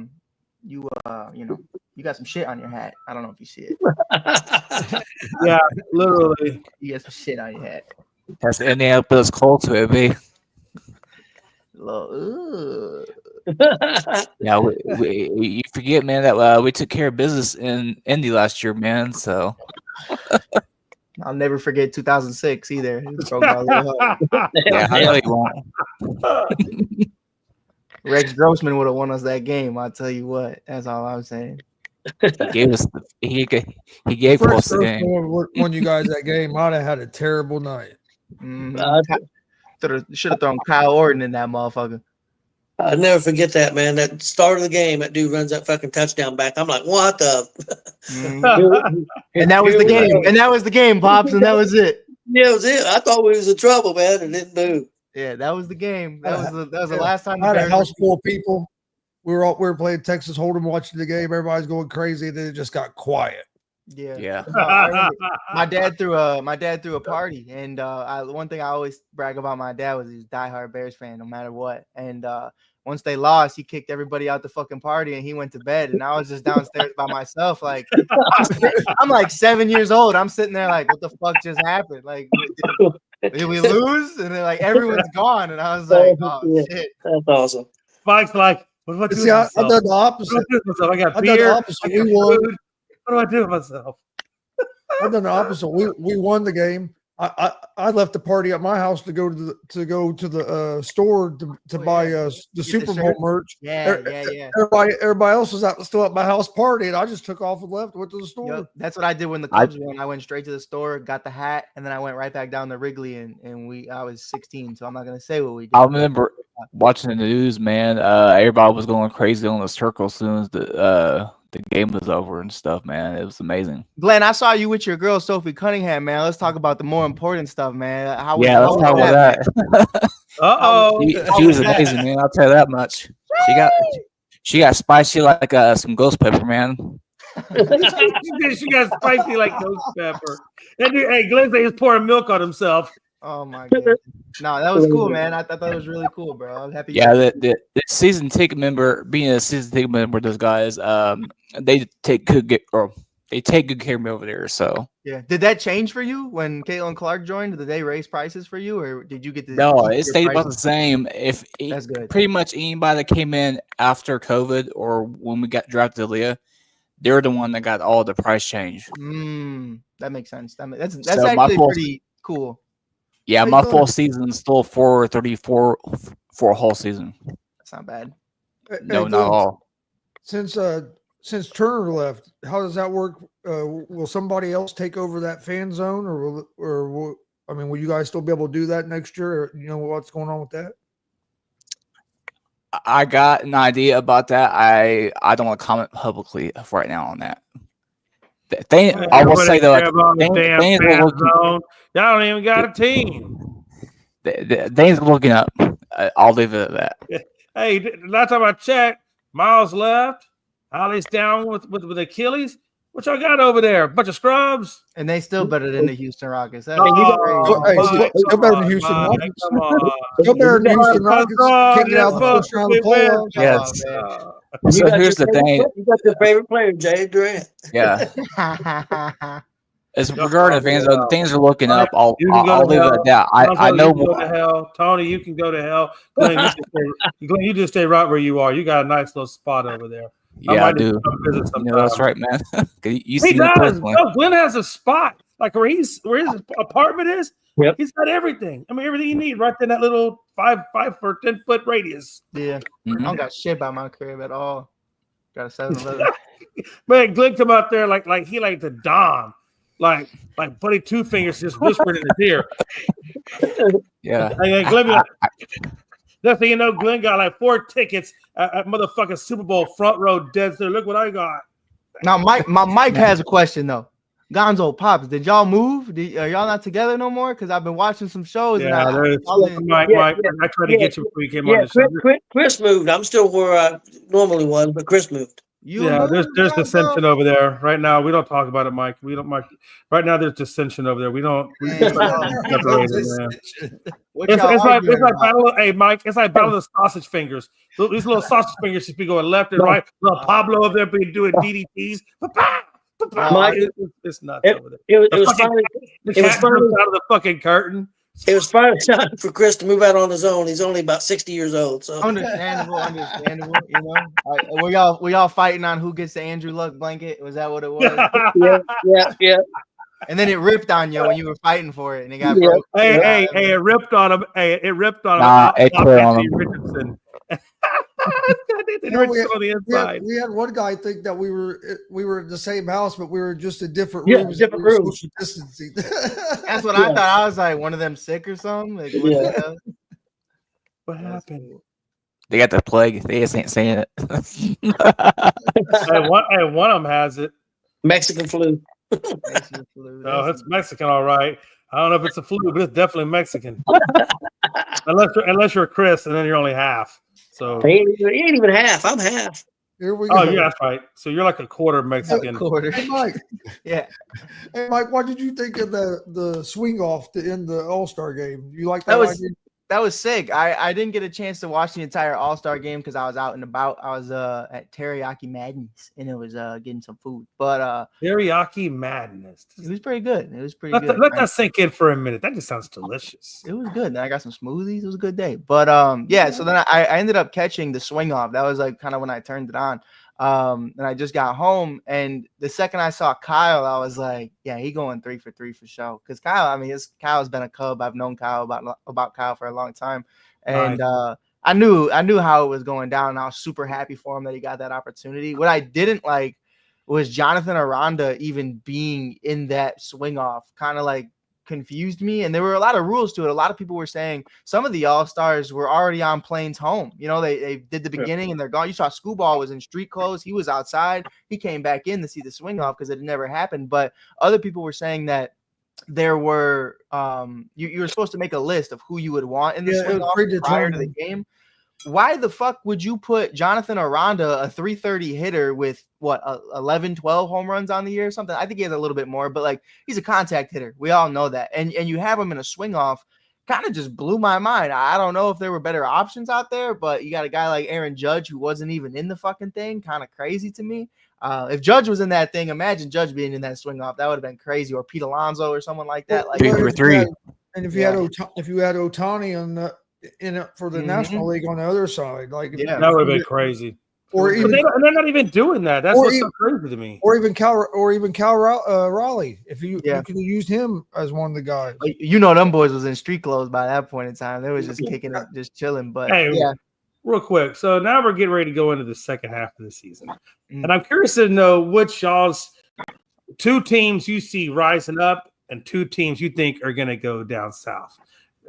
some shit on your hat. I don't know if you see it. Yeah, literally. You got some shit on your hat. That's Indianapolis Colts, baby. Yeah, you forget, man, that we took care of business in Indy last year, man. So I'll never forget 2006 either. yeah, I know you won't. Rex Grossman would have won us that game. I'll tell you what. That's all I'm saying. He gave us. He gave us the game. Won you guys that game, I'd have had a terrible night. Should have thrown Kyle Orton in that motherfucker. I'll never forget that, man. That start of the game, that dude runs that fucking touchdown back. I'm like, what the? And that was the game. And that was the game, Pops. And that was it. Yeah, that was it. I thought we was in trouble, man, and didn't move. Yeah, that was the game. That was the last time. I had a house full of people. We were playing Texas Hold'em, watching the game. Everybody's going crazy. Then it just got quiet. Yeah. My dad threw a party, and one thing I always brag about my dad was he's a diehard Bears fan, no matter what. And once they lost, he kicked everybody out the fucking party, and he went to bed. And I was just downstairs by myself, like I'm like 7 years old. I'm sitting there like, what the fuck just happened? Like, did we lose? And then like everyone's gone, and I was like, oh shit, that's awesome. Mike's like, what do I do? See, I've done the opposite. I got I've beer. done the opposite. We won. What do I do with myself? I've done the opposite. We won the game. I left the party at my house to go to the store to buy the Super Bowl merch. Yeah. Everybody else was still at my house partying. I just took off and left. Went to the store. Yep. That's what I did when the Cubs won. I went straight to the store, got the hat, and then I went right back down to Wrigley. And I was 16, so I'm not gonna say what we did. I remember watching the news, man. Everybody was going crazy on the circle as soon as the game was over and stuff, man. It was amazing. Glenn, I saw you with your girl Sophie Cunningham, man. Let's talk about the more important stuff, man. Let's talk about that. She was amazing, man. I'll tell you that much. She got spicy like some ghost pepper, man. She got spicy like ghost pepper. That dude, hey, Glenn said he's pouring milk on himself. Oh my god! No, that was cool, man. I thought it was really cool, bro. I'm happy. Yeah, the season ticket member, being a season ticket member, those guys, they take good care of me over there. So yeah, did that change for you when Caitlin Clark joined? Did they raise prices for you, or did you get to? No, it stayed about the same. That's good. Pretty much anybody that came in after COVID or when we got drafted to Leah, they're the one that got all the price change. That makes sense. That's So actually pretty cool. Yeah, my full season is still $434 for a whole season. That's not bad. No, not all. Since Turner left, how does that work? Will somebody else take over that fan zone, will you guys still be able to do that next year? Or, you know what's going on with that? I got an idea about that. I don't want to comment publicly right now on that. I will say though, things are looking. Y'all don't even got a team. Things are looking up. I'll leave it at that. Hey, last time I checked, Miles left. Ollie's down with Achilles. What y'all got over there? A bunch of scrubs? And they still better than the Houston Rockets. Still better than Houston Rockets. Still better than Houston Rockets. Kicking out the first round of the playoffs. Yes. So here's the thing. You got your favorite player, Jay Durant. Yeah. As regarding fans, things are looking up. I'll leave it at that. I know. Go to hell. Tony, you can go to hell. Glenn, you just stay right where you are. You got a nice little spot over there. Yeah, I do. That's right, man. You see he does. No, Glenn has a spot like where his apartment is. Yep. He's got everything. I mean, everything you need right in that little 5 for 10 foot radius. Yeah, I don't got shit by my crib at all. Got a 7-Eleven. Man, Glenn come out there like he like the Don, like Buddy Two Fingers just whispering in his ear. Yeah. And Glenn, next thing you know, Glenn got like 4 tickets at motherfucking Super Bowl front row dead there. Look what I got. Now, Mike has a question though. Gonzo Pops, did y'all move? Are y'all not together no more? Because I've been watching some shows. Yeah, Mike, I tried to get you before you came on the show. Chris moved. I'm still where I normally was, but Chris moved. There's dissension over there right now. We don't talk about it, Mike. We don't, Mike. Right now, there's dissension over there. We don't. It's like battle. Hey, Mike. It's like battle of the sausage fingers. These little sausage fingers just be going left and right. Little Pablo over there be doing DDTs. Mike, it's nuts over there. It was finally out of the fucking curtain. It was finally time for Chris to move out on his own. He's only about 60 years old. So understandable. You know, were y'all fighting on who gets the Andrew Luck blanket? Was that what it was? yeah. And then it ripped on you when you were fighting for it, and it got broke. Hey, it ripped on him. Hey, it ripped on him. Nah, it clear on him. Richardson. We had one guy think that we were in the same house, but we were just in different rooms. Different rooms. Social distancing. That's what I thought. I was like, one of them sick or something. Like, What happened? They got the plague. They just ain't saying it. One of them has it. Mexican flu. No, it's Mexican, all right. I don't know if it's a flu, but it's definitely Mexican. unless you're Chris, and then you're only half. So he ain't even half. I'm half. Here we go. Oh, yeah, that's right. So you're like a quarter Mexican. Hey, Mike. Yeah. Hey, Mike, what did you think of the swing off to end the All-Star game? You like that? That was sick. I didn't get a chance to watch the entire All-Star game because I was out and about. I was at Teriyaki Madness, and it was getting some food. But Teriyaki Madness. It was pretty good. Good. Let that sink in for a minute. That just sounds delicious. It was good. Then I got some smoothies. It was a good day. But so then I ended up catching the swing off. That was like kind of when I turned it on. And I just got home, and the second I saw Kyle, I was like, yeah, he going 3 for 3 for sure. Because Kyle's been a Cub. I've known Kyle about Kyle for a long time. And I knew how it was going down, and I was super happy for him that he got that opportunity. What I didn't like was Jonathan Aranda even being in that swing off, kind of like confused me. And there were a lot of rules to it. A lot of people were saying some of the All-Stars were already on planes home. You know, they did the beginning and they're gone. You saw Screwball was in street clothes. He was outside. He came back in to see the swing off because it had never happened. But other people were saying that there were you were supposed to make a list of who you would want in the swing off prior to the game. Why the fuck would you put Jonathan Aranda, a 330 hitter with 11, 12 home runs on the year or something? I think he has a little bit more, but like he's a contact hitter. We all know that. And you have him in a swing off, kind of just blew my mind. I don't know if there were better options out there, but you got a guy like Aaron Judge who wasn't even in the fucking thing. Kind of crazy to me. If Judge was in that thing, imagine Judge being in that swing off. That would have been crazy. Or Pete Alonso or someone like that. Like 3 for 3. And if you had Ohtani in it for the National League on the other side, like that would have been crazy. Or even they're not even doing that. That's what's so crazy to me. Or even Cal Raleigh. If you could have used him as one of the guys. You know, them boys was in street clothes by that point in time. They was just kicking it, just chilling. But real quick. So now we're getting ready to go into the second half of the season, and I'm curious to know which y'all's 2 teams you see rising up and 2 teams you think are going to go down south.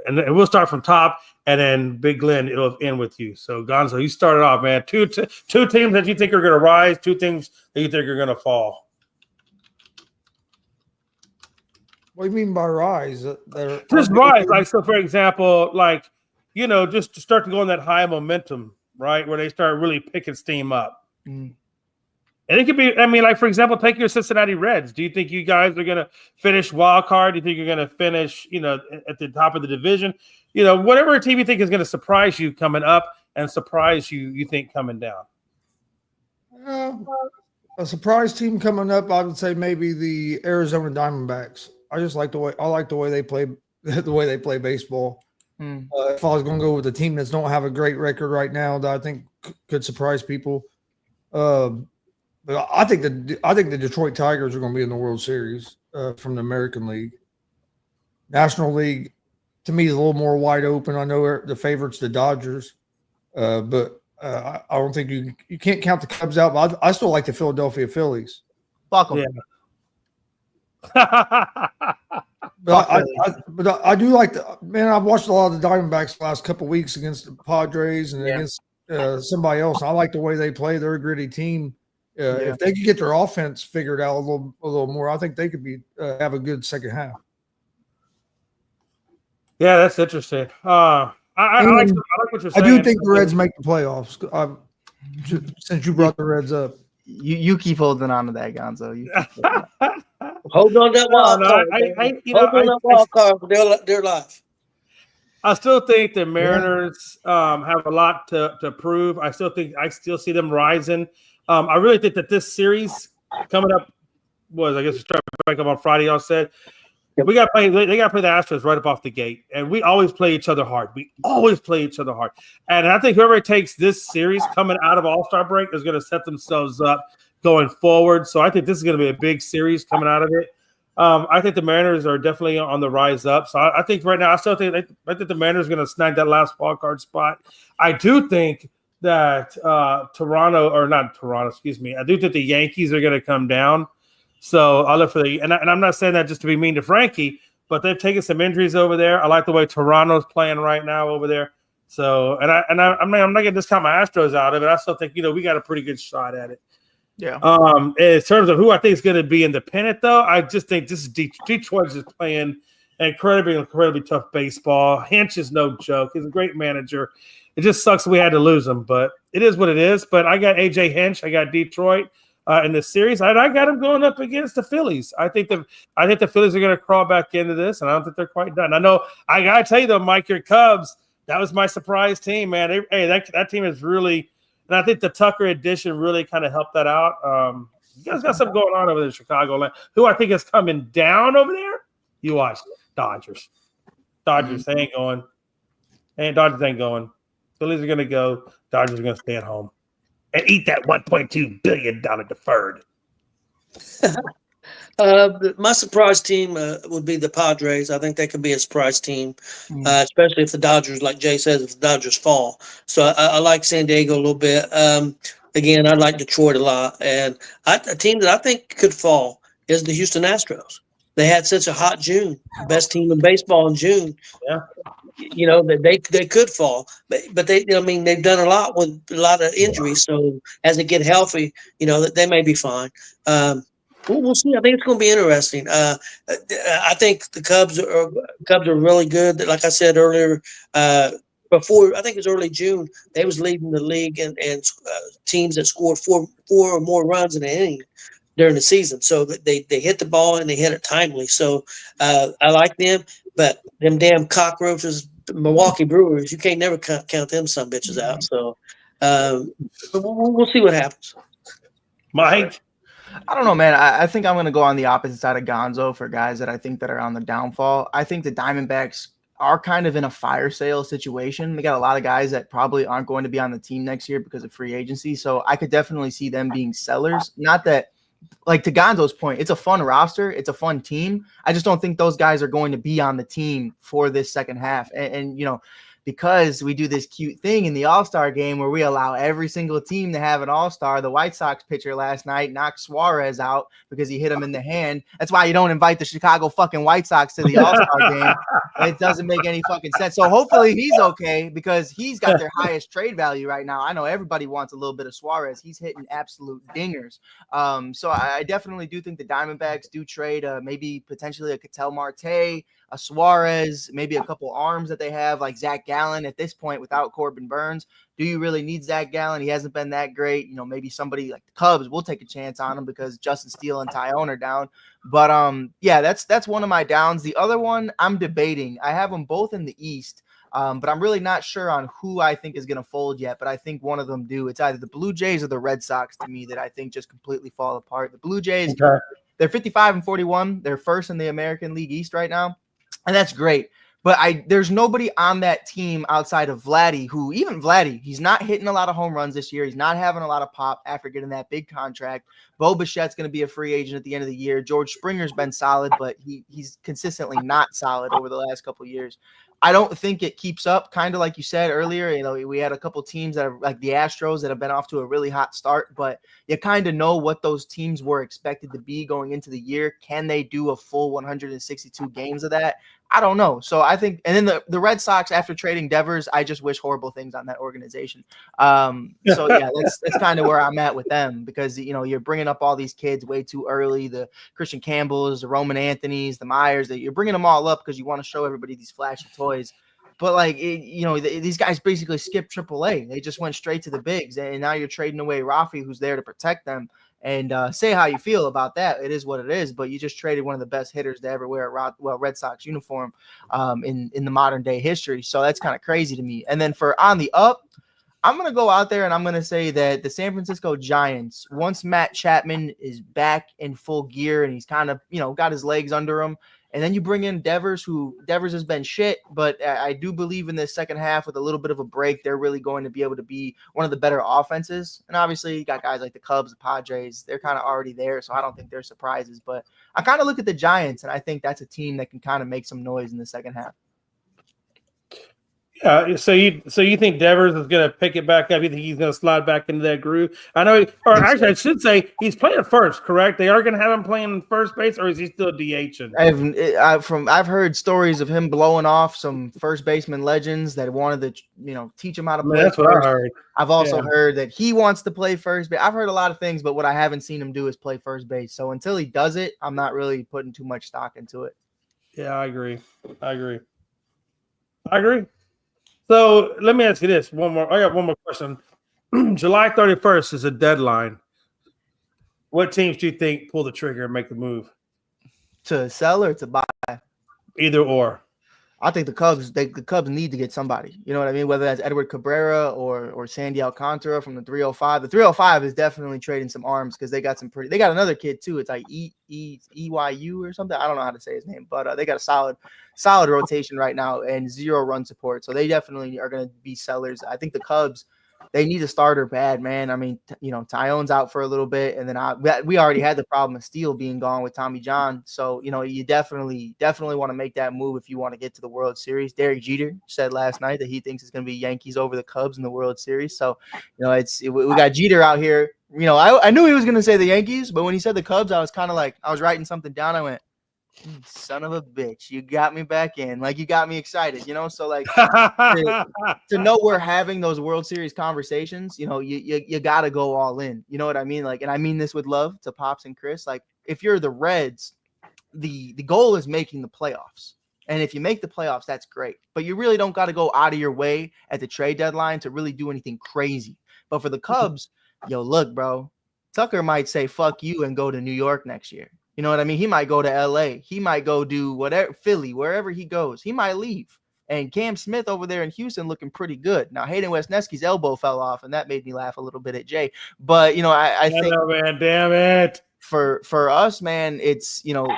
And we'll start from top, and then Big Glenn, it'll end with you. So, Gonzo, you started off, man. Two teams that you think are going to rise, 2 teams that you think are going to fall. What do you mean by rise? Just rise. Like, so for example, like, you know, just to start to go on that high momentum, right? Where they start really picking steam up. Mm. And it could be, I mean, like, for example, take your Cincinnati Reds. Do you think you guys are going to finish wild card? Do you think you're going to finish, you know, at the top of the division? You know, whatever team you think is going to surprise you coming up and surprise you think coming down. A surprise team coming up, I would say maybe the Arizona Diamondbacks. I just like the way they play baseball. If I was going to go with a team that don't have a great record right now that I think could surprise people, but I think the Detroit Tigers are going to be in the World Series from the American League. National League, to me, is a little more wide open. I know the favorites, the Dodgers, but I don't think you can't count the Cubs out. But I still like the Philadelphia Phillies. Fuck 'em. Yeah. But I do like I've watched a lot of the Diamondbacks the last couple of weeks against the Padres and against somebody else. I like the way they play. They're a gritty team. If they could get their offense figured out a little more, I think they could have a good second half. Yeah, that's interesting. I like what you're saying. I do think the Reds make the playoffs. Since you brought the Reds up, you keep holding on to that, Gonzo. Hold on that wild card. Hold on their life. I still think the Mariners have a lot to prove. I still see them rising. I really think that this series coming up I guess start back up on Friday. Y'all said we got to play. They got to play the Astros right up off the gate, and we always play each other hard. And I think whoever takes this series coming out of All-Star break is going to set themselves up going forward. So I think this is going to be a big series coming out of it. I think the Mariners are definitely on the rise up. So I think right now, I think the Mariners are going to snag that last wild card spot. I do think that I do think the Yankees are going to come down. So I'll look for and I'm not saying that just to be mean to Frankie, but they've taken some injuries over there. I like the way Toronto's playing right now over there. So I'm not going to discount my Astros out of it. I still think we got a pretty good shot at it. Yeah. In terms of who I think is going to be in the pennant, though, I just think this is Detroit is playing incredibly tough baseball. Hinch is no joke. He's a great manager. It just sucks we had to lose him, but it is what it is. But I got AJ Hinch. I got Detroit in this series. I got him going up against the Phillies. I think the Phillies are going to crawl back into this, and I don't think they're quite done. I know. I got to tell you though, Mike, your Cubs. That was my surprise team, man. That team is really. And I think the Tucker addition really kind of helped that out. You guys got something going on over there in Chicagoland. Who I think is coming down over there? You watch. Dodgers. They ain't going. Dodgers ain't going. Phillies are going to go. Dodgers are going to stay at home and eat that $1.2 billion deferred. My surprise team would be the Padres. I think they could be a surprise team, especially if the Dodgers, like Jay says, if the Dodgers fall. So I like San Diego a little bit. Again, I like Detroit a lot. And a team that I think could fall is the Houston Astros. They had such a hot June, best team in baseball in June. Yeah. That they could fall, but they've done a lot with a lot of injuries. So as they get healthy, they may be fine. We'll see. I think it's going to be interesting. I think the Cubs are really good. Like I said earlier, before I think it was early June, they was leading the league and teams that scored four or more runs in an inning during the season. So they hit the ball and they hit it timely. So I like them, but them damn cockroaches, the Milwaukee Brewers, you can't never count them some bitches out. So we'll see what happens. Mike. I don't know, man. I think I'm going to go on the opposite side of Gonzo for guys that I think that are on the downfall. I think the Diamondbacks are kind of in a fire sale situation. They got a lot of guys that probably aren't going to be on the team next year because of free agency. So I could definitely see them being sellers. Not that, like to Gonzo's point, it's a fun roster. It's a fun team. I just don't think those guys are going to be on the team for this second half. And because we do this cute thing in the All-Star game where we allow every single team to have an All-Star. The White Sox pitcher last night knocked Suarez out because he hit him in the hand. That's why you don't invite the Chicago fucking White Sox to the All-Star game. It doesn't make any fucking sense. So hopefully he's okay because he's got their highest trade value right now. I know everybody wants a little bit of Suarez. He's hitting absolute dingers. So I definitely do think the Diamondbacks do trade maybe potentially a Ketel Marte, a Suarez, maybe a couple arms that they have like Zach Gallen at this point without Corbin Burns. Do you really need Zach Gallen? He hasn't been that great. You know, maybe somebody like the Cubs will take a chance on him because Justin Steele and Tyone are down. But yeah, that's one of my downs. The other one I'm debating. I have them both in the East. But I'm really not sure on who I think is going to fold yet, but I think one of them do. It's either the Blue Jays or the Red Sox to me that I think just completely fall apart. The Blue Jays, they're 55-41. They're first in the American League East right now, and that's great. But there's nobody on that team outside of Vladdy who, even Vladdy, he's not hitting a lot of home runs this year. He's not having a lot of pop after getting that big contract. Bo Bichette's going to be a free agent at the end of the year. George Springer's been solid, but he's consistently not solid over the last couple of years. I don't think it keeps up, kind of like you said earlier. You know, we had a couple teams that are like the Astros that have been off to a really hot start, but you kind of know what those teams were expected to be going into the year. Can they do a full 162 games of that? I don't know. So I think, and then the Red Sox, after trading Devers, I just wish horrible things on that organization. So yeah, that's kind of where I'm at with them because, you know, you're bringing up all these kids way too early, the Christian Campbells, the Roman Anthonys, the Myers, that you're bringing them all up because you want to show everybody these flashy toys. But like, you know, these guys basically skipped AAA. They just went straight to the bigs. And now you're trading away Rafi, who's there to protect them. And say how you feel about that. It is what it is. But you just traded one of the best hitters to ever wear a Red Sox uniform in the modern day history. So that's kind of crazy to me. And then for on the up, I'm going to go out there and I'm going to say that the San Francisco Giants, once Matt Chapman is back in full gear and he's kind of, you know, got his legs under him, and then you bring in Devers, who Devers has been shit, but I do believe in the second half with a little bit of a break, they're really going to be able to be one of the better offenses. And obviously you got guys like the Cubs, the Padres, they're kind of already there, so I don't think they're surprises. But I kind of look at the Giants, and I think that's a team that can kind of make some noise in the second half. Yeah, so you think Devers is going to pick it back up? You think he's going to slide back into that groove? I know, or actually, I should say he's playing first. Correct? They are going to have him playing first base, or is he still DHing? I've heard stories of him blowing off some first baseman legends that wanted to, you know, teach him how to play. That's first. what I heard. I've also heard that he wants to play first base. I've heard a lot of things, but what I haven't seen him do is play first base. So until he does it, I'm not really putting too much stock into it. Yeah, I agree. So let me ask you this. I got one more question. July 31st is a deadline. What teams do you think pull the trigger and make the move? To sell or to buy? Either or. I think the Cubs need to get somebody. You know what I mean? Whether that's Edward Cabrera or Sandy Alcantara from the 305. The 305 is definitely trading some arms because they got they got another kid too. It's like EYU or something. I don't know how to say his name, but they got a solid rotation right now and 0 run support. So they definitely are going to be sellers. I think the Cubs, they need a starter bad, man. I mean, you know, Tyone's out for a little bit, and then we already had the problem of Steele being gone with Tommy John. So, you know, you definitely want to make that move if you want to get to the World Series. Derek Jeter said last night that he thinks it's going to be Yankees over the Cubs in the World Series. So, you know, we got Jeter out here. You know, I knew he was going to say the Yankees, but when he said the Cubs, I was kind of like, I was writing something down. I went, son of a bitch, you got me back in. Like, you got me excited, you know? So, like, to know we're having those World Series conversations, you know, you got to go all in. You know what I mean? Like, and I mean this with love to Pops and Chris. Like, if you're the Reds, the goal is making the playoffs. And if you make the playoffs, that's great. But you really don't got to go out of your way at the trade deadline to really do anything crazy. But for the Cubs, yo, look, bro, Tucker might say, fuck you, and go to New York next year. You know what I mean? He might go to LA. He might go do whatever, Philly, wherever he goes. He might leave. And Cam Smith over there in Houston looking pretty good. Now, Hayden Wesneski's elbow fell off, and that made me laugh a little bit at Jay. But, you know, I think, man, damn it. For us, man, it's, you know,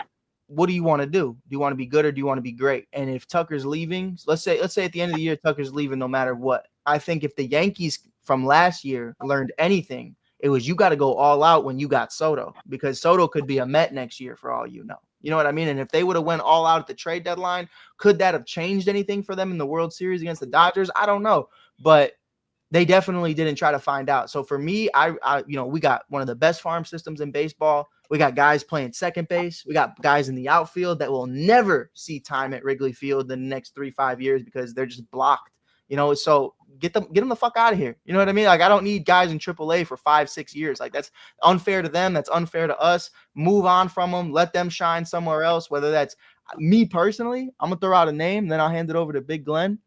what do you want to do? Do you want to be good or do you want to be great? And if Tucker's leaving, let's say at the end of the year, Tucker's leaving no matter what. I think if the Yankees from last year learned anything, it was you got to go all out when you got Soto, because Soto could be a Met next year for all you know. You know what I mean? And if they would have went all out at the trade deadline, could that have changed anything for them in the World Series against the Dodgers? I don't know, but they definitely didn't try to find out. So for me, I we got one of the best farm systems in baseball. We got guys playing second base. We got guys in the outfield that will never see time at Wrigley Field in the next 3-5 years because they're just blocked. So get them the fuck out of here. You know what I mean? Like, I don't need guys in AAA for 5-6 years. Like, that's unfair to them. That's unfair to us. Move on from them. Let them shine somewhere else. Whether that's me personally, I'm gonna throw out a name, then I'll hand it over to Big Glenn.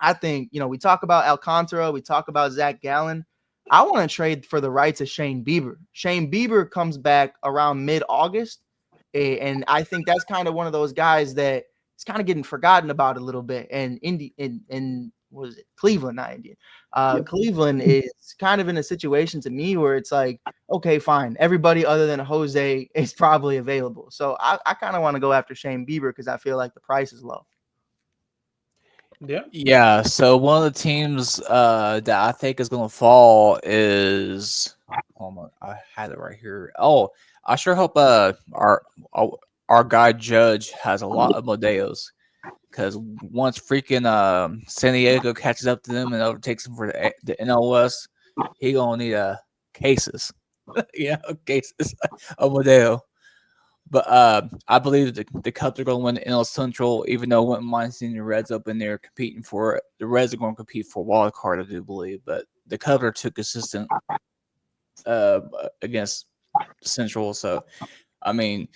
I think, we talk about Alcantara, we talk about Zach Gallen. I want to trade for the rights of Shane Bieber. Shane Bieber comes back around mid-August, and I think that's kind of one of those guys that is kind of getting forgotten about a little bit. And what is it? Cleveland, not Indian. Cleveland is kind of in a situation to me where it's like, okay, fine. Everybody other than Jose is probably available. So I kind of want to go after Shane Bieber because I feel like the price is low. Yeah. So one of the teams that I think is going to fall is. Hold on, I had it right here. Oh, I sure hope our guy Judge has a lot of Modeos, because once freaking San Diego catches up to them and overtakes them for the NL West, he gonna need cases, cases of Modeo. But I believe the Cubs are going to win the NL Central, even though I wouldn't mind seeing the Reds up in there competing for it. The Reds are going to compete for a wild card, I do believe. But the Cubs are too consistent against the Central. So, I mean,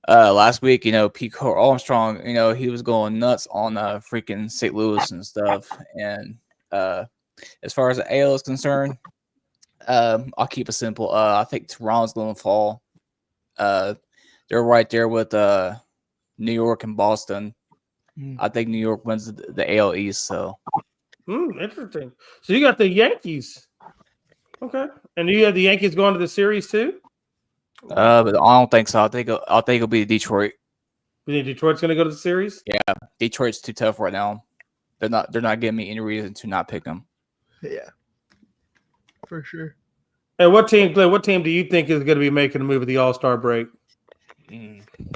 last week, Pete Armstrong, he was going nuts on freaking St. Louis and stuff. And as far as the AL is concerned, I'll keep it simple. I think Toronto's going to fall. They're right there with New York and Boston. I think New York wins the AL East. So, interesting. So you got the Yankees. Okay, and you have the Yankees going to the series too. But I don't think so. I think it'll be Detroit. You think Detroit's going to go to the series? Yeah, Detroit's too tough right now. They're not giving me any reason to not pick them. Yeah, for sure. And what team, Glenn? What team do you think is going to be making a move at the All-Star break?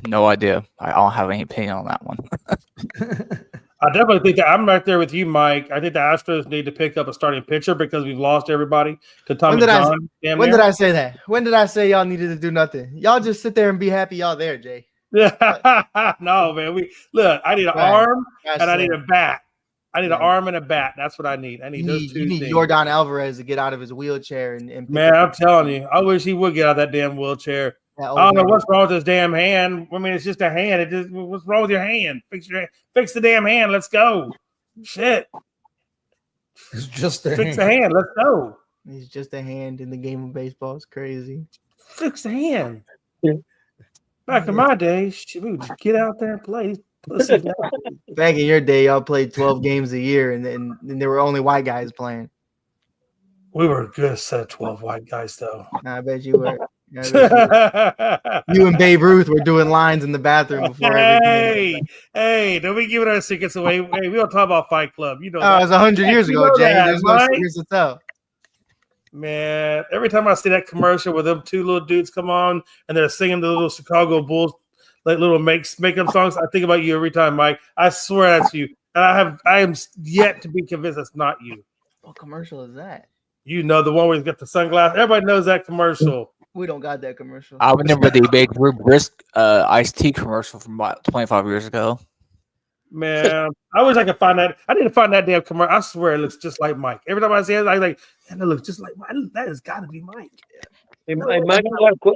No idea. I don't have any opinion on that one. I definitely think that I'm right there with you, Mike. I think the Astros need to pick up a starting pitcher because we've lost everybody to Tommy John. When did I say that? When did I say y'all needed to do nothing? Y'all just sit there and be happy y'all there, Jay. No, man. I need an arm and I need a bat. I need an arm and a bat. That's what I need. I need those two things. Jordan Alvarez to get out of his wheelchair and man, I'm telling you, I wish he would get out of that damn wheelchair. I don't know what's wrong with his damn hand. I mean, it's just a hand. What's wrong with your hand? Fix the damn hand. Let's go. Shit. It's just a fix the hand. Let's go. He's just a hand in the game of baseball. It's crazy. Fix the hand. Back in my day, we would just get out there and play. Back in your day, y'all played 12 games a year, and there were only white guys playing. We were a good set of 12 white guys, though. I bet you were. You and Babe Ruth were doing lines in the bathroom before. Hey, don't be giving our secrets away. Hey, we don't talk about Fight Club. You know, it was 100 years ago, Jay. There's no secrets to tell. Man, every time I see that commercial where them two little dudes come on and they're singing the little Chicago Bulls, like little makeup songs, I think about you every time, Mike. I swear that's you, and I am yet to be convinced that's not you. What commercial is that? You know, the one where he's got the sunglasses. Everybody knows that commercial. We don't got that commercial. I remember the big Brisk iced tea commercial from about 25 years ago. Man, I wish I could find that. I need to find that damn commercial. I swear it looks just like Mike. Every time I see it, I like, man, it looks just like Mike. That has got to be Mike. Hey, Mike,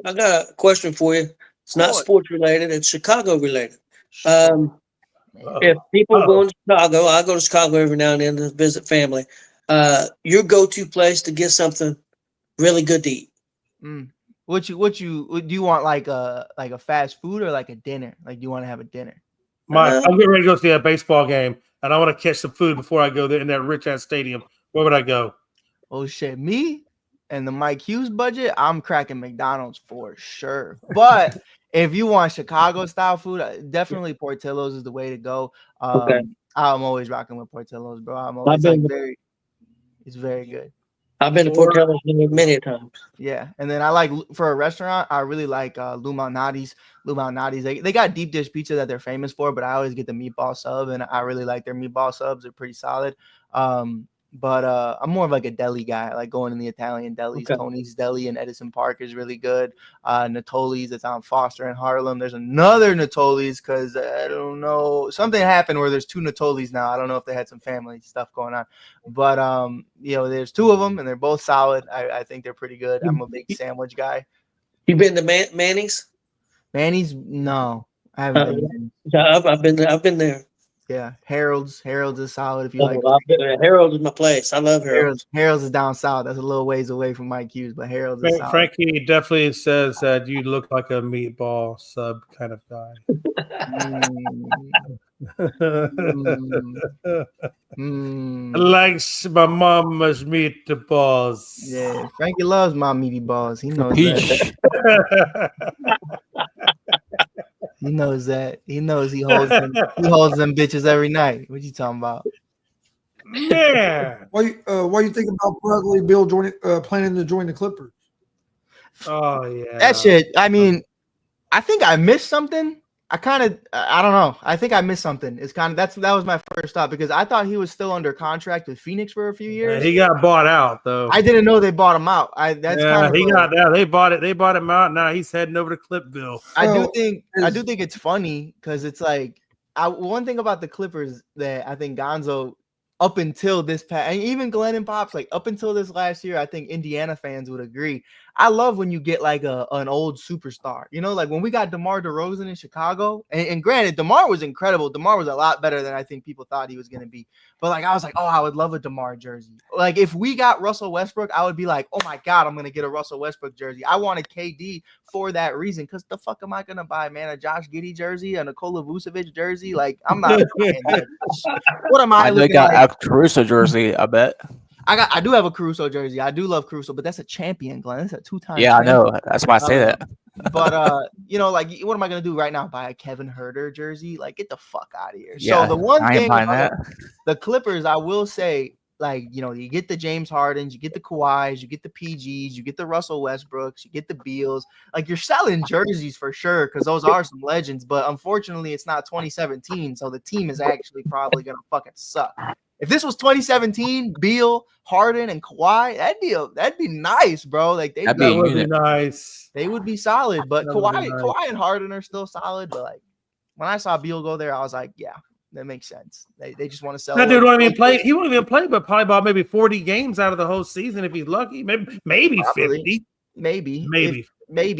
I got a question for you. It's not sports related. It's Chicago related. If people go to Chicago, I go to Chicago every now and then to visit family. Your go-to place to get something really good to eat. What do you want, like a fast food or like a dinner? Like, do you want to have a dinner? Mike, I'm getting ready to go see a baseball game, and I want to catch some food before I go there in that rich ass stadium. Where would I go? Oh shit, me and the Mike Hughes budget, I'm cracking McDonald's for sure. But if you want Chicago style food, definitely Portillo's is the way to go. Okay. I'm always rocking with Portillo's, bro. It's very good. I've been to Portillo's many times. Yeah, and then I like for a restaurant, I really like Lou Malnati's. Lou Malnati's, they got deep dish pizza that they're famous for, but I always get the meatball sub, and I really like their meatball subs. They're pretty solid. But I'm more of like a deli guy. I like going in the Italian delis. Okay. Tony's Deli in Edison Park is really good. Natoli's that's on Foster and Harlem. There's another Natoli's because I don't know. Something happened where there's 2 Natoli's now. I don't know if they had some family stuff going on. But, there's 2 of them, and they're both solid. I think they're pretty good. I'm a big sandwich guy. You been to Manny's? Manny's? No. I haven't been. Yeah, I've been there. Yeah, Harold's is solid if you like. Harold's is my place. I love Harold's. Harold's is down south. That's a little ways away from Mike Hughes, but Harold's is solid. Frankie definitely says that you look like a meatball sub kind of guy. Likes my mama's meatballs. Yeah, Frankie loves my meaty balls. He knows that. He knows that. He knows he holds them. He holds them bitches every night. What you talking about? Man, What you think about Bradley Beal planning to join the Clippers? oh yeah, That shit. I mean, I think I missed something. I don't know. I think I missed something. It's that was my first thought because I thought he was still under contract with Phoenix for a few years. He got bought out though. I didn't know they bought him out. They bought it. They bought him out. Now he's heading over to Clipville. I do think it's funny because it's like one thing about the Clippers that I think Gonzo up until this past, and even Glenn and Pops, like up until this last year, I think Indiana fans would agree. I love when you get like an old superstar, like when we got DeMar DeRozan in Chicago, and granted, DeMar was incredible. DeMar was a lot better than I think people thought he was going to be. But like, I was like, oh, I would love a DeMar jersey. Like if we got Russell Westbrook, I would be like, oh my God, I'm going to get a Russell Westbrook jersey. I wanted KD for that reason. Cause the fuck am I going to buy, man? A Josh Giddey jersey, a Nikola Vucevic jersey? Like I'm not buying that. What am I? They got a Caruso jersey, I bet. I do have a Caruso jersey. I do love Caruso, but that's a champion, Glenn. That's a 2-time. Yeah, champion. I know. That's why I say that. But like, what am I gonna do right now? Buy a Kevin Huerter jersey? Like, get the fuck out of here. Yeah, so the one thing about the Clippers, I will say, like, you get the James Hardens, you get the Kawhis, you get the PGs, you get the Russell Westbrooks, you get the Beals. Like, you're selling jerseys for sure because those are some legends. But unfortunately, it's not 2017, so the team is actually probably gonna fucking suck. If this was 2017, Beal, Harden, and Kawhi, that'd be nice, bro. Like that would be nice. They would be solid, but Kawhi and Harden are still solid. But like when I saw Beal go there, I was like, yeah, that makes sense. They just want to sell. That dude won't even play. He won't even play, but probably about maybe 40 games out of the whole season if he's lucky. Maybe 50. Maybe.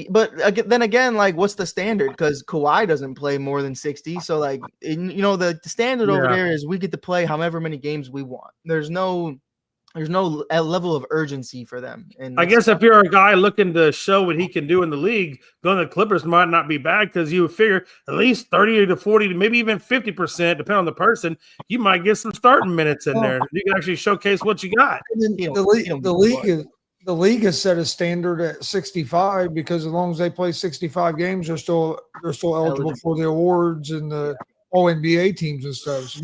But then again, like, what's the standard? Because Kawhi doesn't play more than 60. So, like, the standard over there is we get to play however many games we want. There's no level of urgency for them. And I guess if you're a guy looking to show what he can do in the league, going to the Clippers might not be bad because you would figure at least 30 to 40, maybe even 50%, depending on the person, you might get some starting minutes in there. You can actually showcase what you got. The league has set a standard at 65 because as long as they play 65 games, they're still eligible for the awards and the all NBA teams and stuff.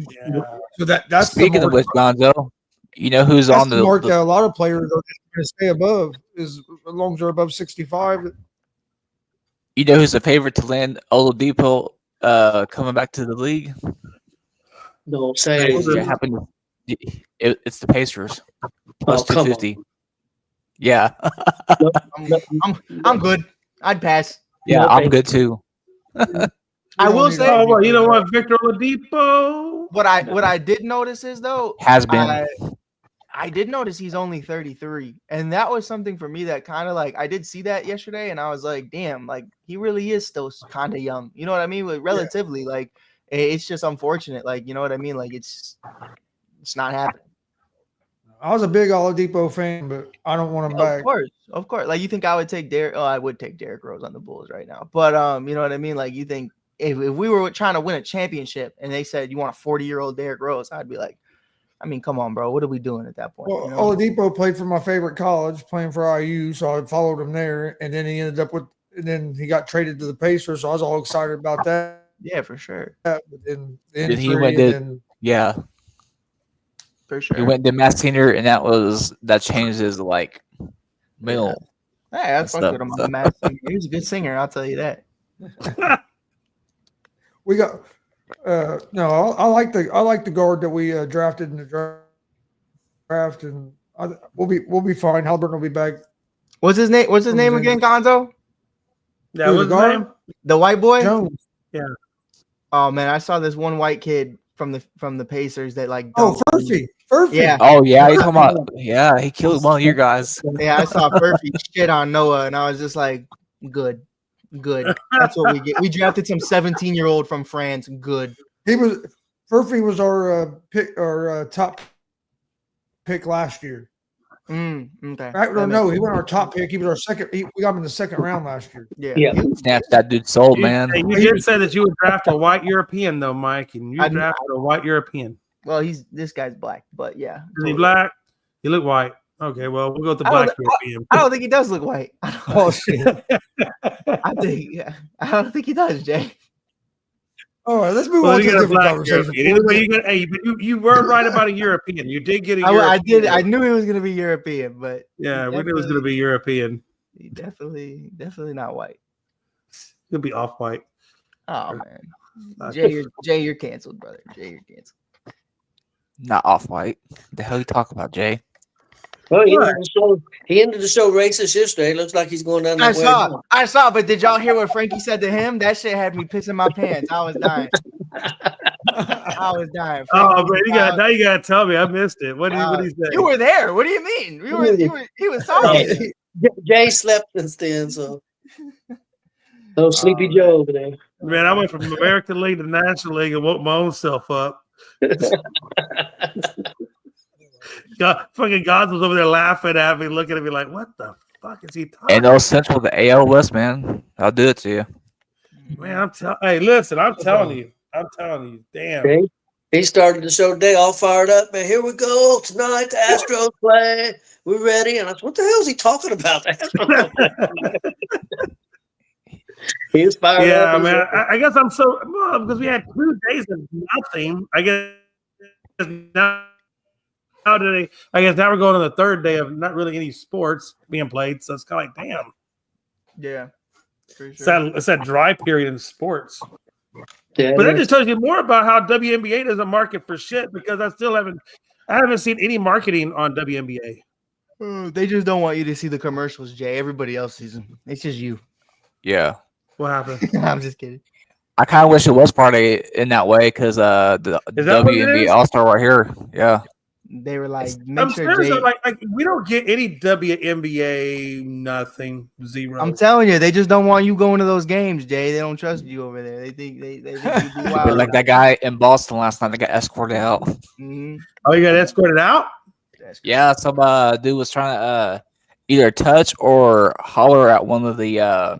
So that's speaking of which, Gonzo, you know who's on the mark that a lot of players are going to stay above is as long as they're above 65. You know who's the favorite to land Oladipo coming back to the league? Don't say it's the Pacers. Plus 250. Yeah. I'm good. I'd pass. Yeah, I'm good too. I will say, you don't want Victor Oladipo. What I did notice is though I did notice he's only 33, and that was something for me that kind of like I did see that yesterday, and I was like, damn, like he really is still kind of young. You know what I mean? Like, relatively, like it's just unfortunate. Like, you know what I mean? Like it's not happening. I was a big Oladipo fan, but I don't want him back. Of course. Like, you think I would take Derrick? Oh, I would take Derrick Rose on the Bulls right now. But you know what I mean? Like, you think if we were trying to win a championship and they said you want a 40-year-old Derrick Rose, I'd be like, I mean, come on, bro. What are we doing at that point? Well, Oladipo played for my favorite college, playing for IU, so I followed him there, and then he ended up and then he got traded to the Pacers, so I was all excited about that. Yeah, for sure. But then Did he win? Yeah. For sure. He went to Mass Senior, and that changed his like middle. Hey, I fucked with him on the Mass Singer. He was a good singer, I'll tell you that. We got no. I like the guard that we drafted in the draft, and we'll be fine. Halliburton will be back. What's his name? What's his name again, Gonzo? Yeah, what's his name? The white boy? Jones. Yeah. Oh man, I saw this one white kid from the Pacers that like. Furphy. Yeah. Oh yeah, you talking about? Yeah, he killed one of your guys. Yeah, I saw Furphy shit on Noah, and I was just like, good. That's what we get. We drafted some 17-year-old from France. Good. Furphy was our top pick last year. Okay. No, he went our top pick. He was our second. We got him in the second round last year. Yeah. Snatched that dude's soul, man. You did say that you would draft a white European, though, Mike, and you drafted a white European. Well, this guy's black, but yeah. Is he black? You look white. Okay, well, we'll go with the black European. I don't think he does look white. Oh shit! I don't think he does, Jay. All right, let's move on to a different conversation. Anyway, you were right about a European. You did get a European. I did. I knew he was going to be European, but yeah, we knew it was going to be European. He definitely not white. He'll be off white. Oh man, Jay, you're canceled, brother. Jay, you're canceled. Not off white. The hell you talk about, Jay? Well, he ended the show racist yesterday. Looks like he's going down that way. I saw, but did y'all hear what Frankie said to him? That shit had me pissing my pants. I was dying. Oh, man, now you gotta tell me. I missed it. What did he say? You were there. What do you mean? He was talking. Jay slept since then, so Sleepy Joe over there. Man, I went from American League to National League and woke my own self up. Fucking God was over there laughing at me, looking at me like, what the fuck is he talking? And those Central the AL West, man. I'll do it to you. Man, hey, listen, I'm telling you, damn. Okay. He started the show today all fired up, man. Here we go tonight. The Astros play. We're ready. And I said, what the hell is he talking about? He was fired up. Yeah, man. I guess I'm so because we had 2 days of nothing. I guess now today, now we're going on the third day of not really any sports being played. So it's kind of like, damn. Yeah. For sure. It's that dry period in sports. Yeah, but that just tells you more about how WNBA doesn't market for shit because I haven't seen any marketing on WNBA. They just don't want you to see the commercials, Jay. Everybody else sees them. It's just you. Yeah. What happened? I'm just kidding. I kind of wish it was part of it in that way because the WNBA All-Star right here. Yeah. They were like, I'm serious. Like we don't get any WNBA, nothing, zero. I'm telling you, they just don't want you going to those games, Jay. They don't trust you over there. They think they think you'd be wild. Like that guy in Boston last night, they got escorted out. Mm-hmm. Oh, you got escorted out? Yeah, some dude was trying to either touch or holler at one of the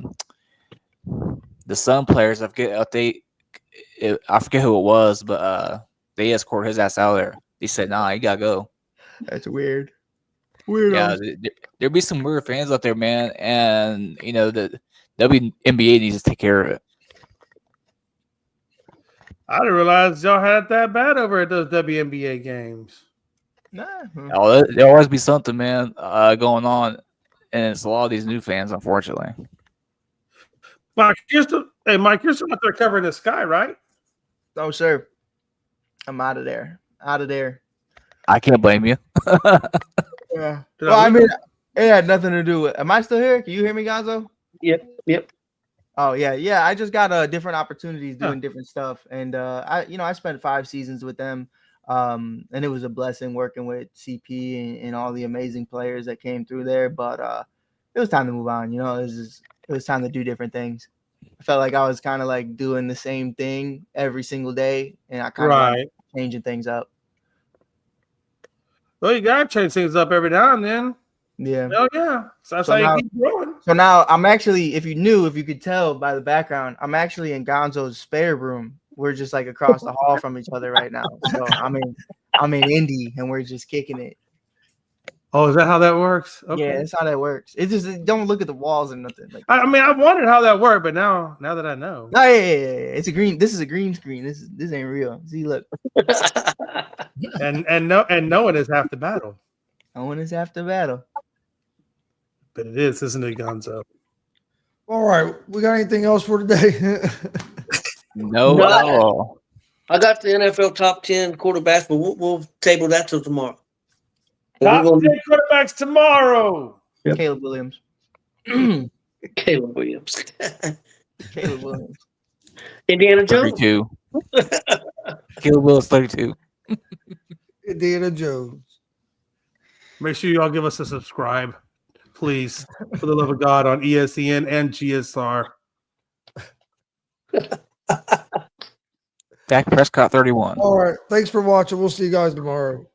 Sun players. I forget who it was, but they escorted his ass out of there. He said, "Nah, you gotta go." That's weird. Weird. Yeah, there'd be some weird fans out there, man, and the WNBA needs to take care of it. I didn't realize y'all had that bad over at those WNBA games. Nah. Oh, there'll always be something, man, going on, and it's a lot of these new fans, unfortunately. Mike, you're still out there covering the Sky, right? Oh, sir. I'm out of there. I can't blame you. Yeah. Well, I mean, it had nothing to do with. Am I still here? Can you hear me, Gonzo? Yep. Oh yeah. I just got different opportunities doing different stuff, and I spent 5 seasons with them, and it was a blessing working with CP and all the amazing players that came through there. But it was time to move on. It was time to do different things. I felt like I was kind of like doing the same thing every single day, and I kind of like changing things up. Well, you gotta change things up every now and then. Yeah. Oh yeah. So that's how you keep growing. So now I'm actually, if you could tell by the background, I'm actually in Gonzo's spare room. We're just like across the hall from each other right now. So I'm in Indy and we're just kicking it. Oh, is that how that works? Okay. Yeah, that's how that works. It's just don't look at the walls or nothing. Like, I mean, I wondered how that worked, but now that I know. no, yeah. It's a green. This is a green screen. This ain't real. See, look. and no one is half the battle. No one is after battle. But it is, isn't it, Gonzo? All right, we got anything else for today? No, No. at all. I got the NFL top 10 quarterbacks, but we'll table that till tomorrow. Top We're 10 quarterbacks tomorrow. Yep. Caleb Williams. Caleb Williams. Caleb Williams. Indiana Jones. 32. Caleb Willis 32. Indiana Jones. Make sure y'all give us a subscribe, please, for the love of God, on ESPN and GSR. Dak Prescott 31. All right, thanks for watching. We'll see you guys tomorrow.